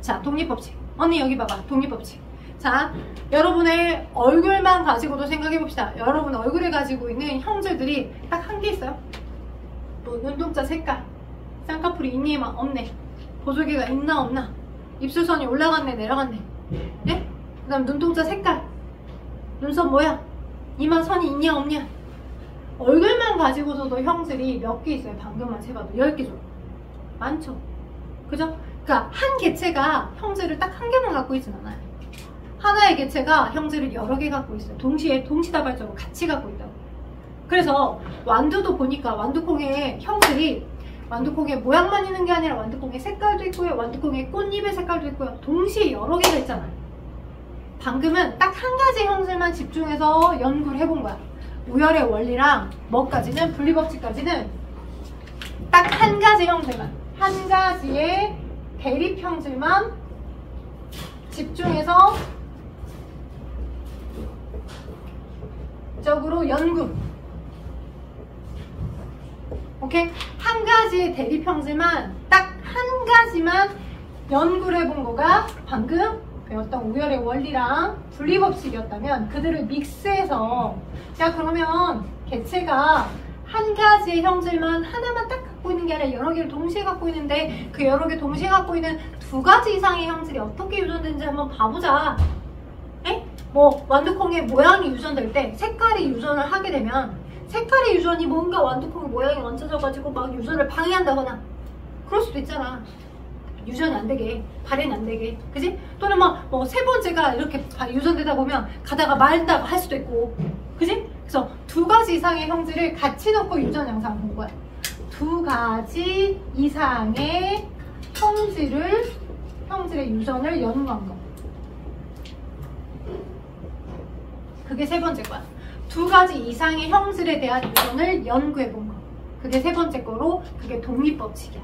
자 독립법칙. 언니 여기 봐봐. 독립법칙. 자 여러분의 얼굴만 가지고도 생각해봅시다. 여러분 얼굴에 가지고 있는 형질들이 딱 한 개 있어요. 뭐 눈동자 색깔, 쌍꺼풀이 있니 없네, 보조개가 있나 없나, 입술선이 올라갔네 내려갔네, 예? 그 다음 눈동자 색깔, 눈썹 모양, 이마 선이 있냐 없냐. 얼굴만 가지고서도 형질이 몇 개 있어요. 방금만 세봐도 10개 정도. 많죠? 그죠? 그러니까 한 개체가 형질을 딱 한 개만 갖고 있진 않아요. 하나의 개체가 형질을 여러 개 갖고 있어요. 동시다발적으로 같이 갖고 있다고. 그래서 완두도 보니까 완두콩의 형질이 완두콩의 모양만 있는 게 아니라 완두콩의 색깔도 있고요. 완두콩의 꽃잎의 색깔도 있고요. 동시에 여러 개가 있잖아요. 방금은 딱 한 가지 형질만 집중해서 연구를 해본 거야. 우열의 원리랑 뭐까지는 분리법칙까지는 딱 한 가지 형질만, 한 가지의 대립 형질만 집중해서 적으로 연구. 오케이? 한 가지의 대립 형질만 딱 한 가지만 연구를 해본 거가 방금 배웠던 우열의 원리랑 분리법칙이었다면 그들을 믹스해서 야 그러면 개체가 한 가지의 형질만 하나만 딱 갖고 있는 게 아니라 여러 개를 동시에 갖고 있는데 그 여러 개 동시에 갖고 있는 두 가지 이상의 형질이 어떻게 유전되는지 한번 봐보자. 에? 뭐 완두콩의 모양이 유전될 때 색깔이 유전을 하게 되면 색깔의 유전이 뭔가 완두콩의 모양이 얹혀져가지고 막 유전을 방해한다거나 그럴 수도 있잖아. 유전이 안 되게, 발현이 안 되게, 그지? 또는 막 뭐 세 번째가 이렇게 유전되다 보면 가다가 말다가 할 수도 있고, 그지? 그래서 두 가지 이상의 형질을 같이 넣고 유전 양상 본 거야. 두 가지 이상의 형질의 유전을 연구한 거. 그게 세 번째 거야. 두 가지 이상의 형질에 대한 유전을 연구해 본 거. 그게 세 번째 거로, 그게 독립법칙이야.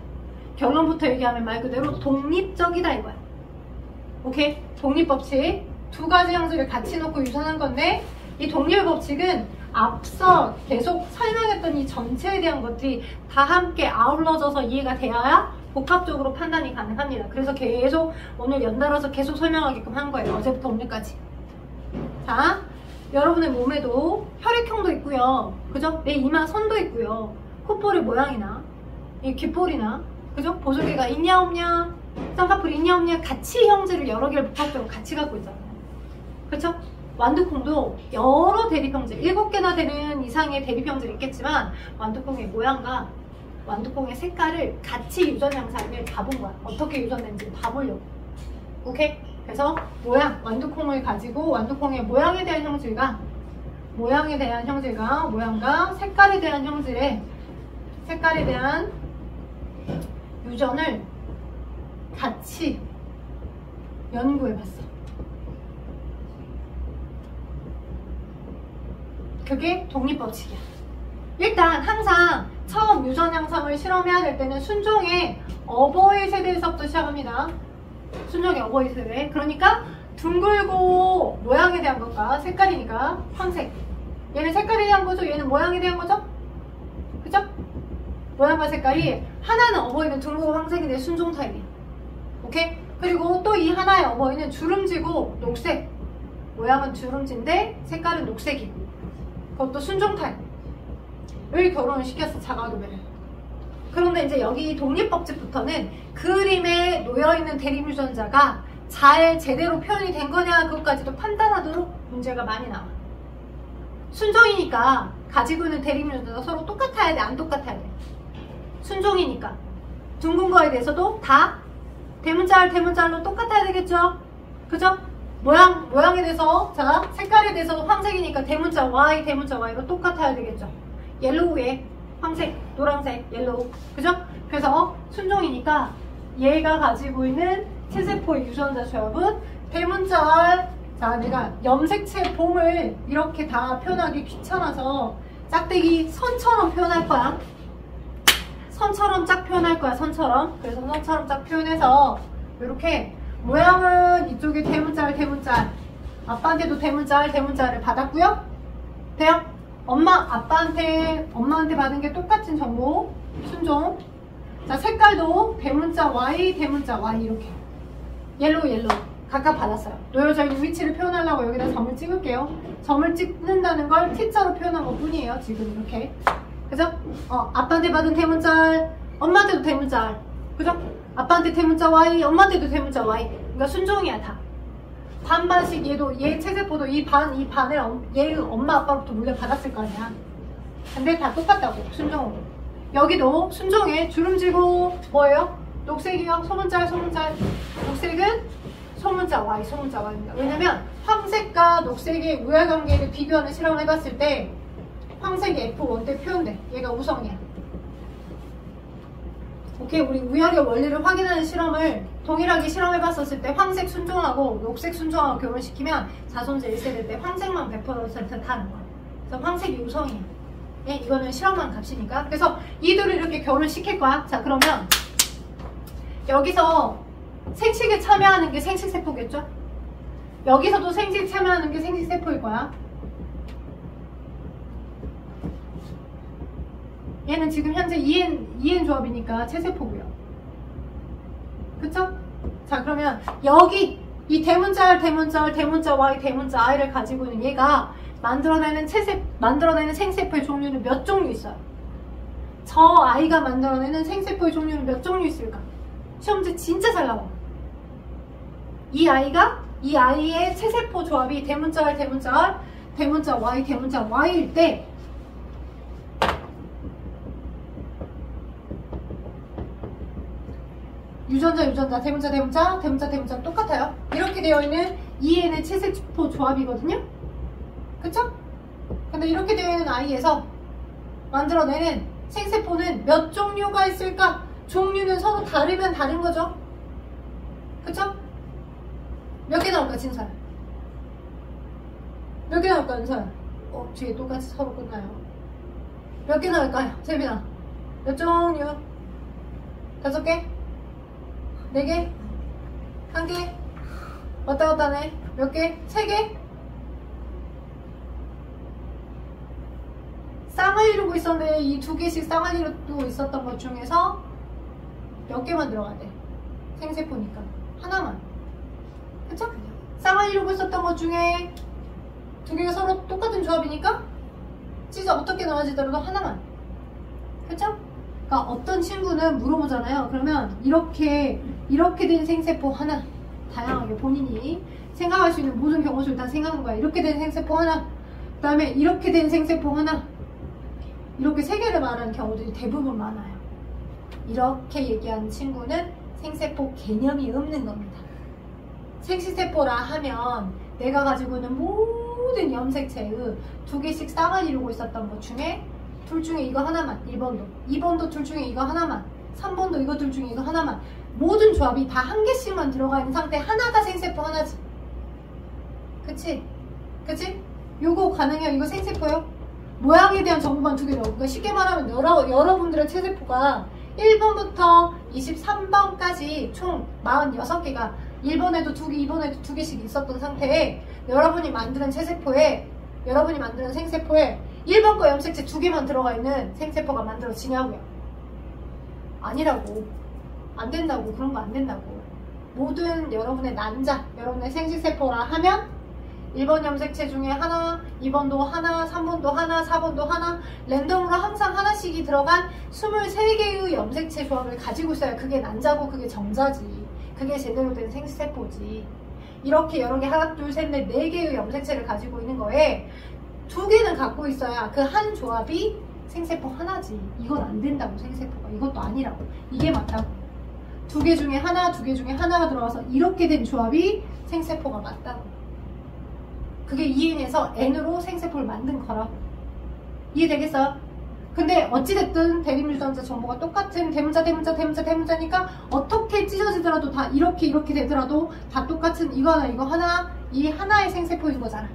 결론부터 얘기하면 말 그대로 독립적이다 이거야. 오케이? 독립법칙. 두 가지 형질을 같이 놓고 유전한 건데, 이 독립법칙은 앞서 계속 설명했던 이 전체에 대한 것들이 다 함께 아울러져서 이해가 되어야 복합적으로 판단이 가능합니다. 그래서 계속 오늘 연달아서 계속 설명하게끔 한 거예요. 어제부터 오늘까지. 자, 여러분의 몸에도 혈액형도 있고요. 그죠? 내 이마 선도 있고요. 콧볼의 모양이나 이 귓볼이나, 그죠? 보조개가 있냐 없냐, 쌍꺼풀이 있냐 없냐, 같이 형질을 여러 개를 복합적으로 같이 갖고 있잖아요. 그쵸? 완두콩도 여러 대립형질, 7개나 되는 이상의 대립형질이 있겠지만 완두콩의 모양과 완두콩의 색깔을 같이 유전 양상을 봐본 거야. 어떻게 유전된지 봐보려고. 오케이? 그래서 모양, 완두콩을 가지고 완두콩의 모양에 대한 형질과 모양과 색깔에 대한 유전을 같이 연구해봤어. 그게 독립법칙이야. 일단 항상 처음 유전 양상을 실험해야 될 때는 순종의 어버이 세대에서부터 시작합니다. 순종의 어버이 세대. 그러니까 둥글고 모양에 대한 것과 색깔이니까 황색. 얘는 색깔에 대한 거죠. 얘는 모양에 대한 거죠. 그죠? 모양과 색깔이, 하나는 어버이는 둥글고 황색인데 순종 타입이야. 오케이? 그리고 또 이 하나의 어버이는 주름지고 녹색. 모양은 주름진데 색깔은 녹색이고. 그것도 순종 타입을 결혼을 시켰어, 자가교배를. 그런데 이제 여기 독립법칙부터는 그림에 놓여있는 대립유전자가 잘 제대로 표현이 된 거냐 그것까지도 판단하도록 문제가 많이 나와. 순종이니까 가지고 있는 대립유전자가 서로 똑같아야 돼, 안 똑같아야 돼? 순종이니까 둥근 거에 대해서도 다 대문자로 똑같아야 되겠죠? 그죠? 모양에 대해서, 자, 색깔에 대해서도 황색이니까 대문자 Y로 똑같아야 되겠죠? 옐로우에 황색, 노란색, 옐로우. 그죠? 그래서 순종이니까 얘가 가지고 있는 체세포의 유전자 조합은 대문자 R. 자, 내가 염색체 봄을 이렇게 다 표현하기 귀찮아서 짝대기 선처럼 표현할 거야. 선처럼 쫙 표현할 거야, 선처럼. 그래서 선처럼 쫙 표현해서 이렇게 모양은 이쪽에 대문자 R. 아빠한테도 대문자 R을 받았고요. 돼요? 엄마한테 받은 게 똑같은 정보, 순종. 자, 색깔도 대문자 Y 이렇게. 옐로우. 각각 받았어요. 놓여져 있는 위치를 표현하려고 여기다 점을 찍을게요. 점을 찍는다는 걸 T자로 표현한 것 뿐이에요, 지금 이렇게. 그죠? 아빠한테 받은 대문자 R, 엄마한테도 대문자 R. 그죠? 아빠한테 대문자 Y, 엄마한테도 대문자 Y. 그러니까 순종이야, 다. 반반씩 얘 체세포도 이 반을 얘 엄마 아빠로부터 물려받았을 거 아니야. 근데 다 똑같다고, 순종으로. 여기도 순종에 주름지고 뭐예요? 녹색이요? 소문자. 녹색은 소문자 Y입니다. 왜냐면 황색과 녹색의 우열관계를 비교하는 실험을 해봤을 때 황색이 F1 때 표현돼. 얘가 우성이야. 오케이, 우리 우열의 원리를 확인하는 실험을 동일하게 실험해봤었을 때 황색 순종하고 녹색 순종하고 결혼시키면 자손제 1세대 때 황색만 100% 타는 거야. 그래서 황색이 우성이야. 예, 이거는 실험한 값이니까. 그래서 이들을 이렇게 결혼시킬 거야. 자, 그러면 여기서 생식에 참여하는 게 생식세포겠죠? 여기서도 생식에 참여하는 게 생식세포일 거야. 얘는 지금 현재 EN 조합이니까 체세포고요. 그쵸? 자, 그러면 여기 이 대문자 R, 대문자 Y, 대문자 I를 가지고 있는 얘가 만들어내는 생세포의 종류는 몇 종류 있어요? 저 아이가 만들어내는 생세포의 종류는 몇 종류 있을까? 시험 문제 진짜 잘 나와. 이 아이의 체세포 조합이 대문자 R, 대문자 Y일 때 유전자, 대문자 똑같아요. 이렇게 되어 있는 EN의 체세포 조합이거든요. 그쵸? 근데 이렇게 되어 있는 아이에서 만들어내는 생세포는 몇 종류가 있을까? 종류는 서로 다르면 다른 거죠. 그쵸? 몇 개 나올까, 진서야? 몇 개 나올까, 은서야? 뒤에 똑같이 서로 끝나요. 몇 개 나올까요, 세빈아? 몇 종류? 5개? 4개? 1개? 왔다 갔다 하네. 몇 개? 3개? 쌍을 이루고 있었는데 이 2개씩 쌍을 이루고 있었던 것 중에서 몇 개만 들어가야 돼. 생세포니까 하나만. 그쵸? 쌍을 이루고 있었던 것 중에 2개가 서로 똑같은 조합이니까 진짜 어떻게 나와지더라도 하나만. 그쵸? 그러니까 어떤 친구는 물어보잖아요. 그러면 이렇게 된 생세포 하나, 다양하게 본인이 생각할 수 있는 모든 경우를 다 생각하는 거야. 이렇게 된 생세포 하나, 그 다음에 이렇게 된 생세포 하나, 이렇게 3개를 말하는 경우들이 대부분 많아요. 이렇게 얘기하는 친구는 생세포 개념이 없는 겁니다. 생시세포라 하면 내가 가지고 있는 모든 염색체의 2개씩 쌍을 이루고 있었던 것 중에 둘 중에 이거 하나만, 1번도 2번도 둘 중에 이거 하나만, 3번도 이거 둘 중에 이거 하나만, 모든 조합이 다 1개씩만 들어가 있는 상태 하나가 생세포 하나지. 그치? 그치? 요거 가능해요? 이거 생세포요? 모양에 대한 정보만 2개 넣어. 그러니까 쉽게 말하면 여러분들의 체세포가 1번부터 23번까지 총 46개가 1번에도 2개, 2번에도 2개씩 있었던 상태에 여러분이 만드는 체세포에, 여러분이 만드는 생세포에 1번 거 염색체 2개만 들어가 있는 생세포가 만들어지냐고요? 아니라고. 안 된다고. 그런 거 안 된다고. 모든 여러분의 난자, 여러분의 생식세포라 하면 1번 염색체 중에 하나, 2번도 하나, 3번도 하나, 4번도 하나, 랜덤으로 항상 하나씩이 들어간 23개의 염색체 조합을 가지고 있어야 그게 난자고 그게 정자지. 그게 제대로 된 생식세포지. 이렇게 여러 개, 하나, 둘, 셋, 넷, 4개의 염색체를 가지고 있는 거에 2개는 갖고 있어야 그 한 조합이 생세포 하나지. 이건 안 된다고, 생세포가. 이것도 아니라고. 이게 맞다고. 2개 중에 하나, 2개 중에 하나가 들어가서 이렇게 된 조합이 생세포가 맞다고. 그게 2n에서 n으로 생세포를 만든 거라고. 이해되겠어요? 근데 어찌됐든 대립유전자 정보가 똑같은 대문자니까 어떻게 찢어지더라도 다 이렇게 되더라도 다 똑같은 이거 하나 이거 하나, 이 하나의 생세포인 거잖아.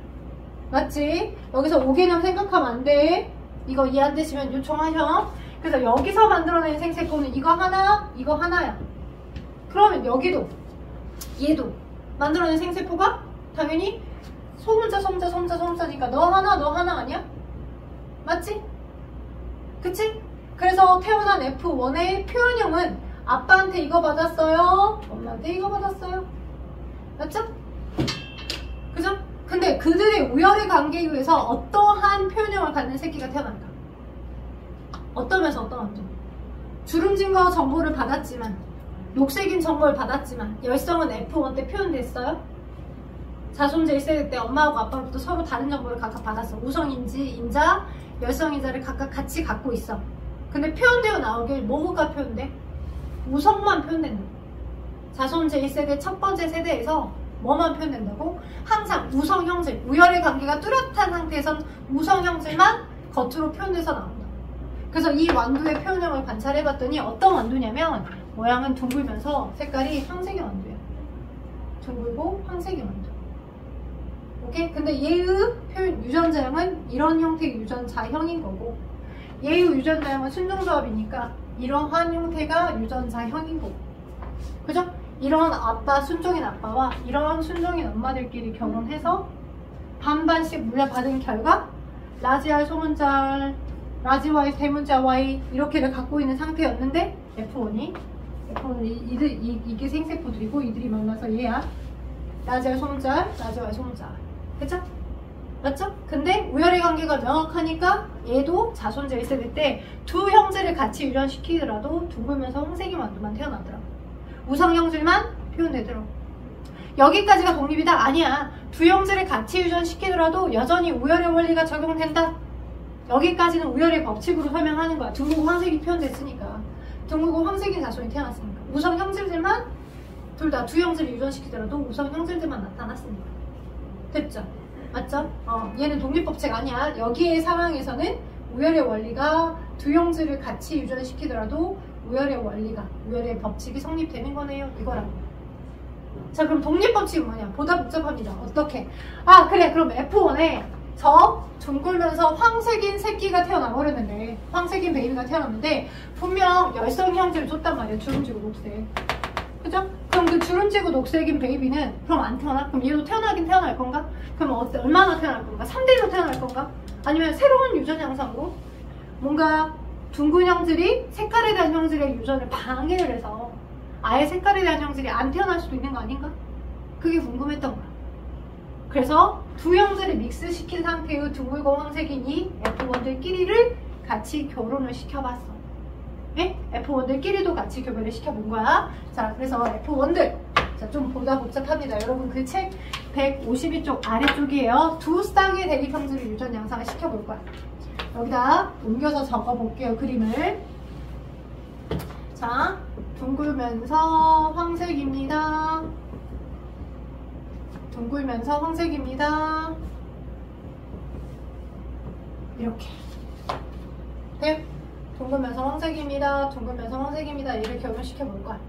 맞지? 여기서 5개념 생각하면 안 돼. 이거 이해 안 되시면 요청하셔. 그래서 여기서 만들어낸 생세포는 이거 하나, 이거 하나야. 그러면 여기도 얘도 만들어낸 생세포가 당연히 소문자니까 너 하나 아니야? 맞지? 그치? 그래서 태어난 F1의 표현형은 아빠한테 이거 받았어요, 엄마한테 이거 받았어요. 맞죠? 그죠? 근데 그들의 우열의 관계에 의해서 어떠한 표현형을 갖는 새끼가 태어난다. 어떠면서 어떠한죠? 주름진거 정보를 받았지만, 녹색인 정보를 받았지만 열성은 F1 때 표현됐어요? 자손제 1세대 때 엄마하고 아빠로부터 서로 다른 정보를 각각 받았어. 우성인지, 인자, 열성인자를 각각 같이 갖고 있어. 근데 표현되어 나오길 뭐가 표현돼? 우성만 표현된다. 자손제 1세대 첫 번째 세대에서 뭐만 표현된다고? 항상 우성 형질, 우열의 관계가 뚜렷한 상태에선 우성 형질만 겉으로 표현돼서 나온다. 그래서 이 완두의 표현형을 관찰해봤더니 어떤 완두냐면 모양은 둥글면서 색깔이 황색의 완두야. 둥글고 황색의 완두. 오케이? 근데 얘의 표현 유전자형은 이런 형태의 유전자형인 거고, 얘의 유전자형은 순종조합이니까 이러한 형태가 유전자형인 거고. 그죠? 이런 아빠, 순종인 아빠와 이런 순종인 엄마들끼리 결혼해서 반반씩 물려받은 결과 라지 R 소문자, 라지 Y 대문자 Y 이렇게를 갖고 있는 상태였는데 F1이 이게 생세포들이고 이들이 만나서 얘야. 라지 R 소문자, 라지 Y 소문자. 그쵸? 맞죠? 근데 우열의 관계가 명확하니까 얘도 자손제 1세대 때 두 형제를 같이 유전시키더라도 둥글면서 홍색이 완두만 태어나더라고. 우성 형질만 표현되더라고. 여기까지가 독립이다? 아니야. 두 형제를 같이 유전시키더라도 여전히 우열의 원리가 적용된다. 여기까지는 우열의 법칙으로 설명하는 거야. 둥글고 황색이 표현됐으니까. 둥글고 황색인 자손이 태어났으니까. 우성 형질들만 둘 다 두 형제를 유전시키더라도 우성 형질들만 나타났으니까. 됐죠? 맞죠? 얘는 독립법칙 아니야. 여기의 상황에서는 우열의 원리가 두 형질을 같이 유전시키더라도 우열의 법칙이 성립되는 거네요. 이거라고. 자, 그럼 독립법칙은 뭐냐? 보다 복잡합니다. 어떻게? 아, 그래. 그럼 F1에 저 둥글면서 황색인 새끼가 태어나버렸는데, 황색인 베이비가 태어났는데, 분명 열성 형질을 줬단 말이에요. 주름지고 녹색. 그죠? 그럼 그 주름지고 녹색인 베이비는 그럼 안 태어나? 그럼 얘도 태어나긴 태어날 건가? 그럼 얼마나 태어날 건가? 3대1로 태어날 건가? 아니면 새로운 유전 양상으로 뭔가 둥근 형질이 색깔에 대한 형질의 유전을 방해를 해서 아예 색깔에 대한 형질이 안 태어날 수도 있는 거 아닌가? 그게 궁금했던 거야. 그래서 두 형질을 믹스시킨 상태의 둥글고 황색인이 F1들끼리를 같이 결혼을 시켜봤어. 네? F1들끼리도 같이 교배를 시켜본 거야. 자, 그래서 F1들. 자, 좀 보다 복잡합니다. 여러분, 그 책 152쪽 아래쪽이에요. 두 쌍의 대립 형질을 유전 양상을 시켜볼 거야. 여기다 옮겨서 적어볼게요. 그림을. 자, 둥글면서 황색입니다. 둥글면서 황색입니다. 이렇게. 네? 둥글면서 황색입니다. 둥글면서 황색입니다. 얘를 결혼시켜 볼 거야.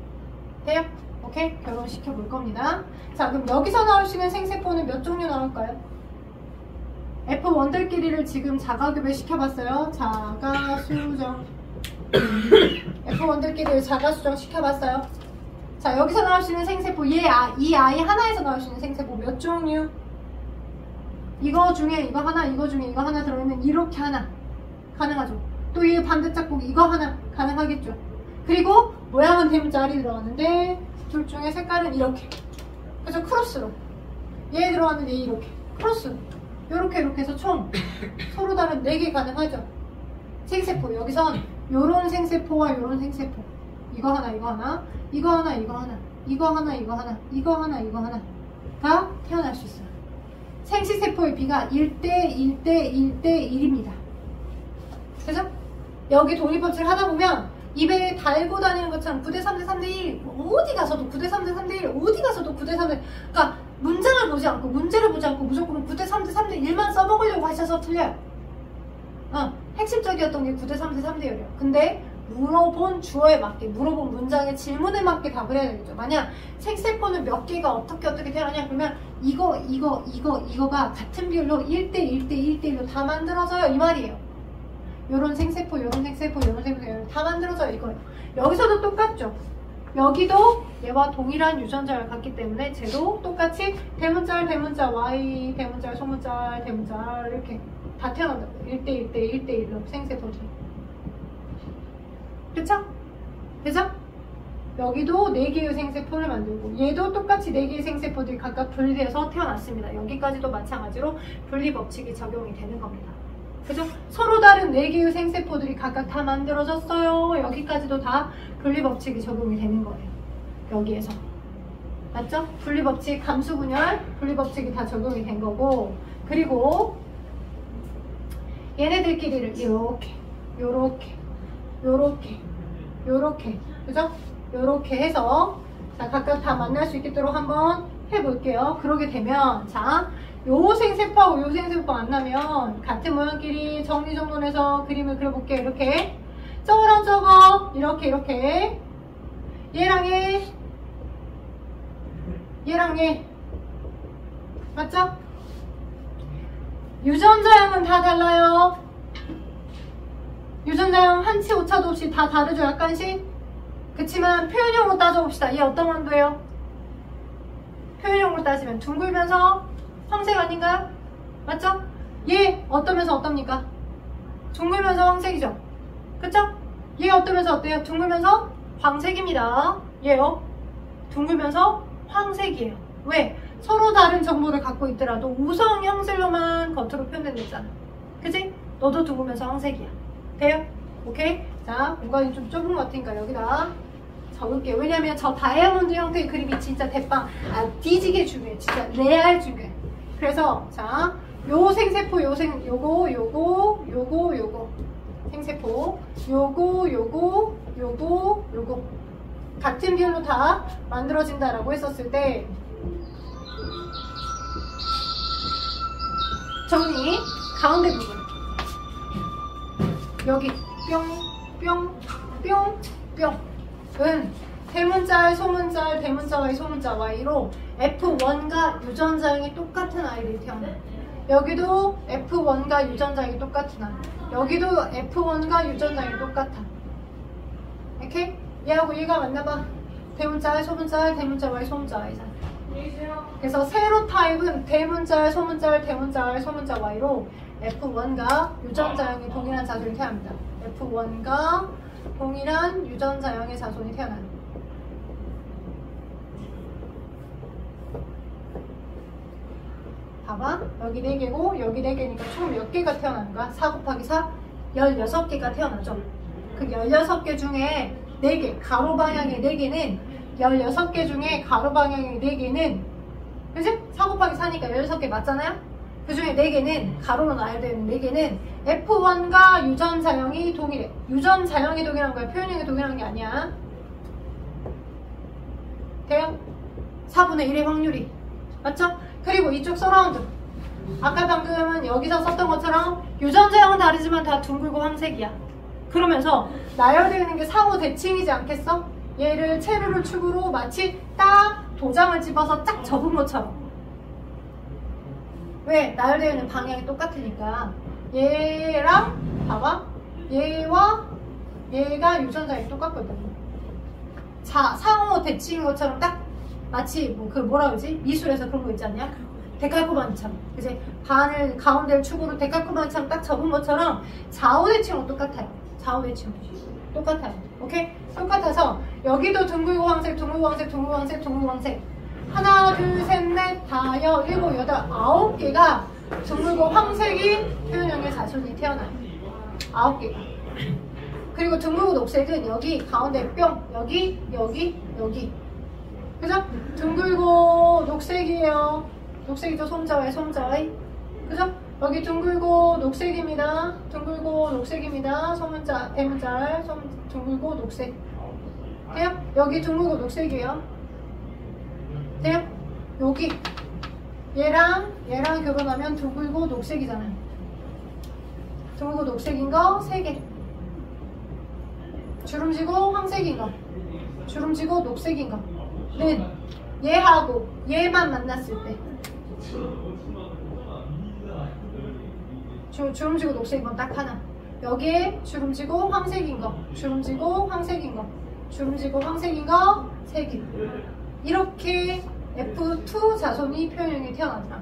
돼요? 오케이? 결혼시켜 볼 겁니다. 자, 그럼 여기서 나올 수 있는 생세포는 몇 종류 나올까요? F1들끼리를 지금 자가교배 시켜봤어요. 자가수정. F1들끼리를 자가수정 시켜봤어요. 자, 여기서 나올 수 있는 생세포, 이 아이 하나에서 나올 수 있는 생세포 몇 종류? 이거 중에 이거 하나, 이거 중에 이거 하나 들어있는 이렇게 하나. 가능하죠? 또 이 반대짝꿍 이거 하나 가능하겠죠? 그리고 모양은 대문자 R이 들어갔는데 둘 중에 색깔은 이렇게. 그래서 크로스로. 얘 들어갔는데 얘 이렇게. 크로스로. 요렇게 해서 총 서로 다른 4개 가능하죠? 생세포. 여기선 요런 생세포와 요런 생세포. 이거 하나, 이거 하나. 이거 하나, 이거 하나. 이거 하나, 이거 하나. 이거 하나, 이거 하나. 다 태어날 수 있어요. 생시세포의 비가 1대1대1대1입니다. 그죠? 여기 독립법칙을 하다 보면 입에 달고 다니는 것처럼 9대 3대 3대 1 어디 가서도 9대 3대 3대 1 어디 가서도 9대 3대 그러니까 문장을 보지 않고 문제를 보지 않고 무조건 9대 3대 3대 1만 써먹으려고 하셔서 틀려요. 핵심적이었던 게 9대 3대 3대 1이에요. 근데 물어본 주어에 맞게 물어본 문장의 질문에 맞게 답을 해야 되겠죠. 만약 생세포는 몇 개가 어떻게 태어나냐 그러면 이거가 같은 비율로 1대1대1대1로 다 만들어져요 이 말이에요. 요런 생세포, 요런 생세포, 요런 생세포 다 만들어져요 이거예요. 여기서도 똑같죠. 여기도 얘와 동일한 유전자를 갖기 때문에 쟤도 똑같이 대문자 Y, 대문자 소문자 대문자 이렇게 다 태어난다. 1대1대1로 생세포들이. 그쵸? 그죠? 여기도 4개의 생세포를 만들고 얘도 똑같이 4개의 생세포들이 각각 분리돼서 태어났습니다. 여기까지도 마찬가지로 분리법칙이 적용이 되는 겁니다. 그죠? 서로 다른 4개의 생세포들이 각각 다 만들어졌어요. 여기까지도 다 분리법칙이 적용이 되는 거예요. 여기에서. 맞죠? 분리법칙, 감수분열, 분리법칙이 다 적용이 된 거고 그리고 얘네들끼리를 요렇게 그죠? 요렇게 해서 자 각각 다 만날 수 있도록 한번 해볼게요. 그러게 되면 자 요 생세포하고 요 생세포 만나면 같은 모양끼리 정리정돈해서 그림을 그려볼게요. 이렇게 저거랑 저거 이렇게 얘랑 얘 맞죠? 유전자형은 다 달라요. 유전자형 한치 오차도 없이 다 다르죠. 약간씩. 그치만 표현형으로 따져봅시다. 얘 어떤 원도예요? 표현형으로 따지면 둥글면서 황색 아닌가요? 맞죠? 얘 어떠면서 어떻습니까? 둥글면서 황색이죠? 그쵸? 얘 어떠면서 어때요? 둥글면서 황색입니다. 얘요? 둥글면서 황색이에요. 왜? 서로 다른 정보를 갖고 있더라도 우성 형질로만 겉으로 표현된댔잖아. 그치? 너도 둥글면서 황색이야. 돼요? 오케이? 자, 공간이 좀 좁은 것 같으니까 여기다 적을게요. 왜냐면 저 다이아몬드 형태의 그림이 진짜 대빵 뒤지게 중요해. 진짜 레알 중요해. 그래서 자, 요 생세포 요거 생세포 요거 같은 비율로 다 만들어진다라고 했었을 때 정리. 가운데 부분. 여기 뿅, 뿅, 뿅, 은 대문자의 소문자의 대문자와의 소문자 Y로 F1과 유전자형이 똑같은 아이들이 태어나. 여기도 F1과 유전자형이 똑같은 아이. 여기도 F1과 유전자형이 똑같아. 오케이? 얘하고 얘가 맞나봐. 대문자의 소문자의 대문자와의 소문자 Y잖아. 그래서 세로타입은 대문자의 소문자의 대문자와의 소문자 Y로 F1과 유전자형이 동일한 자손이 태어납니다. F1과 동일한 유전자형의 자손이 태어납니다. 봐봐. 여기 4개고 여기 4개니까 총 몇 개가 태어나는 거야? 4 곱하기 4? 16개가 태어나죠. 그 16개 중에 4개, 가로 방향의 4개는 16개 중에 가로 방향의 4개는 그치? 4 곱하기 4니까 16개 맞잖아요? 그 중에 4개는 가로로 나열되어 있는 4개는 F1과 유전자형이 동일해. 유전자형이 동일한 거야. 표현형이 동일한 게 아니야. 돼요? 4분의 1의 확률이. 맞죠? 그리고 이쪽 서라운드. 아까 방금은 여기서 썼던 것처럼 유전자형은 다르지만 다 둥글고 황색이야. 그러면서 나열되어 있는 게 상호 대칭이지 않겠어? 얘를 체류를 축으로 마치 딱 도장을 집어서 쫙 접은 것처럼. 왜? 나열되어 있는 방향이 똑같으니까. 얘랑 봐봐. 얘와 얘가 유전자형이 똑같거든. 자, 상호 대칭인 것처럼 딱 마치 뭐 그 뭐라 그러지? 미술에서 그런 거 있지 않냐? 데칼코마니처럼. 그치? 반을 가운데를 축으로 데칼코마니처럼 딱 접은 것처럼 좌우대칭은 똑같아요. 좌우대칭 똑같아요. 오케이? 똑같아서 여기도 둥글고 황색, 둥글고 황색, 둥글고 황색, 둥글고 황색. 하나, 둘, 셋, 넷, 다, 여, 일곱, 여덟, 9개가 둥글고 황색이 표현형의 자손이 태어나요. 9개가. 그리고 둥글고 녹색은 여기 가운데 뿅, 여기, 여기, 여기. 그죠? 둥글고 녹색이에요. 녹색이죠. 손자와의 손자와의. 그죠? 여기 둥글고 녹색입니다. 둥글고 녹색입니다. 소문자, 대문자, 둥글고 녹색. 돼요? 여기 둥글고 녹색이에요. 돼요? 여기 얘랑 결혼하면 둥글고 녹색이잖아요. 둥글고 녹색인 거 3개. 주름지고 황색인 거. 주름지고 녹색인 거. 는 얘하고 얘만 만났을 때 주름지고 녹색인 건 딱 하나. 여기에 주름지고 황색인 거, 주름지고 황색인 거, 주름지고 황색인 거 3개. 이렇게 F2 자손이 표현형이 태어나더라.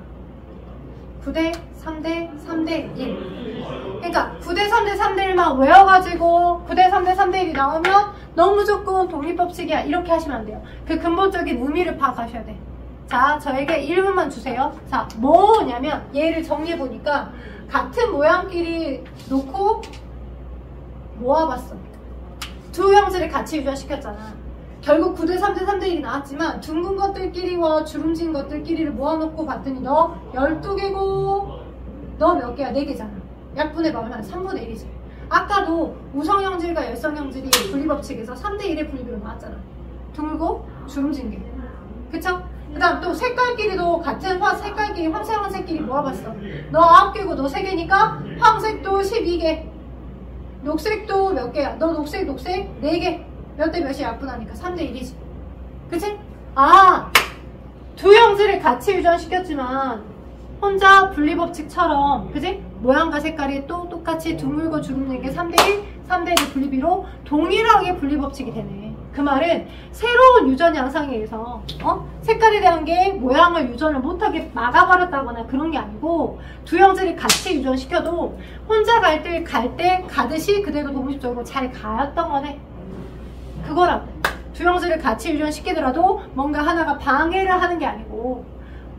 9대 3대 3대 1. 그러니까 9대 3대 3대 1만 외워가지고 9대 3대 3대 1이 나오면 너 무조건 독립법칙이야. 이렇게 하시면 안 돼요. 그 근본적인 의미를 파악하셔야 돼. 자, 저에게 1분만 주세요. 자, 뭐냐면 얘를 정리해보니까 같은 모양끼리 놓고 모아봤어. 두 형질을 같이 유전시켰잖아. 결국 9대 3대 3대 1이 나왔지만 둥근 것들끼리와 주름진 것들끼리를 모아놓고 봤더니 너 12개고 너 몇 개야? 4개잖아. 약분의 얼마야? 3분의 1이지. 아까도 우성형질과 열성형질이 분리법칙에서 3대 1의 분리비로 나왔잖아. 둥글고 주름진 게. 그쵸? 그 다음 또 색깔끼리도 같은 색깔끼리 황색끼리 모아봤어. 너 9개고 너 3개니까 황색도 12개. 녹색도 몇 개야? 너 녹색 4개. 몇 대 몇이 약분하니까 3대 1이지. 그치? 아! 두 형질을 같이 유전시켰지만 혼자 분리법칙처럼 그치? 모양과 색깔이 또 똑같이 둥글고 주름진 게 3대 1, 3대 1의 분리비로 동일하게 분리법칙이 되네. 그 말은 새로운 유전 양상에 의해서 색깔에 대한 게 모양을 유전을 못하게 막아버렸다거나 그런 게 아니고 두 형질을 같이 유전시켜도 혼자 갈 때 가듯이 그대로 독립적으로 잘 가였던 거네. 그거라고. 두 형질을 같이 유전시키더라도 뭔가 하나가 방해를 하는 게 아니고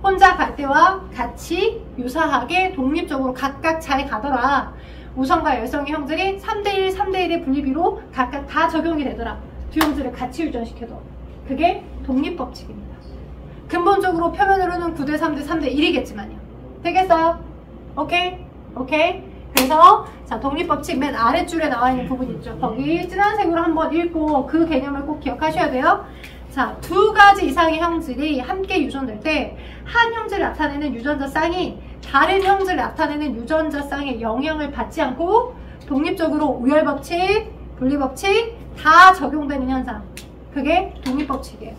혼자 갈 때와 같이 유사하게 독립적으로 각각 잘 가더라. 우성과 열성의 형질이 3대1, 3대1의 분리비로 각각 다 적용이 되더라. 두 형질을 같이 유전시켜도. 그게 독립법칙입니다. 근본적으로 표면으로는 9대 3대 3대 1이겠지만요. 되겠어요? 오케이? 오케이? 그래서 자 독립법칙 맨 아랫줄에 나와 있는 부분 있죠. 거기 진한 색으로 한번 읽고 그 개념을 꼭 기억하셔야 돼요. 자, 2가지 이상의 형질이 함께 유전될 때 한 형질을 나타내는 유전자 쌍이 다른 형질을 나타내는 유전자 쌍의 영향을 받지 않고 독립적으로 우열법칙, 분리법칙 다 적용되는 현상. 그게 독립법칙이에요.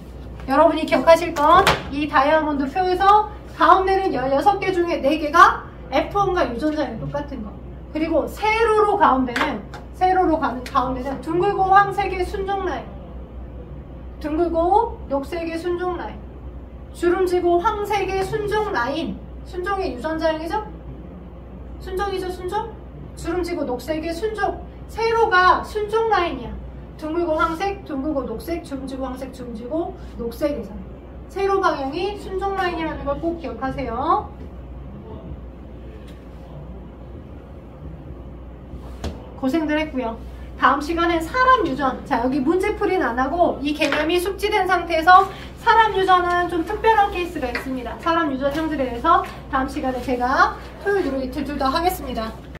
여러분이 기억하실 건 이 다이아몬드 표에서 가운데는 16개 중에 4개가 F1과 유전자랑 똑같은 거. 그리고 세로로 가운데는 둥글고 황색의 순종 라인, 둥글고 녹색의 순종 라인, 주름지고 황색의 순종 라인. 순종의 유전자형이죠? 순종이죠, 순종? 주름지고 녹색의 순종. 세로가 순종 라인이야. 둥글고 황색, 둥글고 녹색, 주름지고 황색, 주름지고 녹색이잖아. 세로 방향이 순종 라인이라는 걸 꼭 기억하세요. 고생들 했고요. 다음 시간엔 사람 유전. 자, 여기 문제풀이는 안 하고 이 개념이 숙지된 상태에서 사람 유전은 좀 특별한 케이스가 있습니다. 사람 유전 형질에 대해서 다음 시간에 제가 토요일, 일요일 이틀 둘 다 하겠습니다.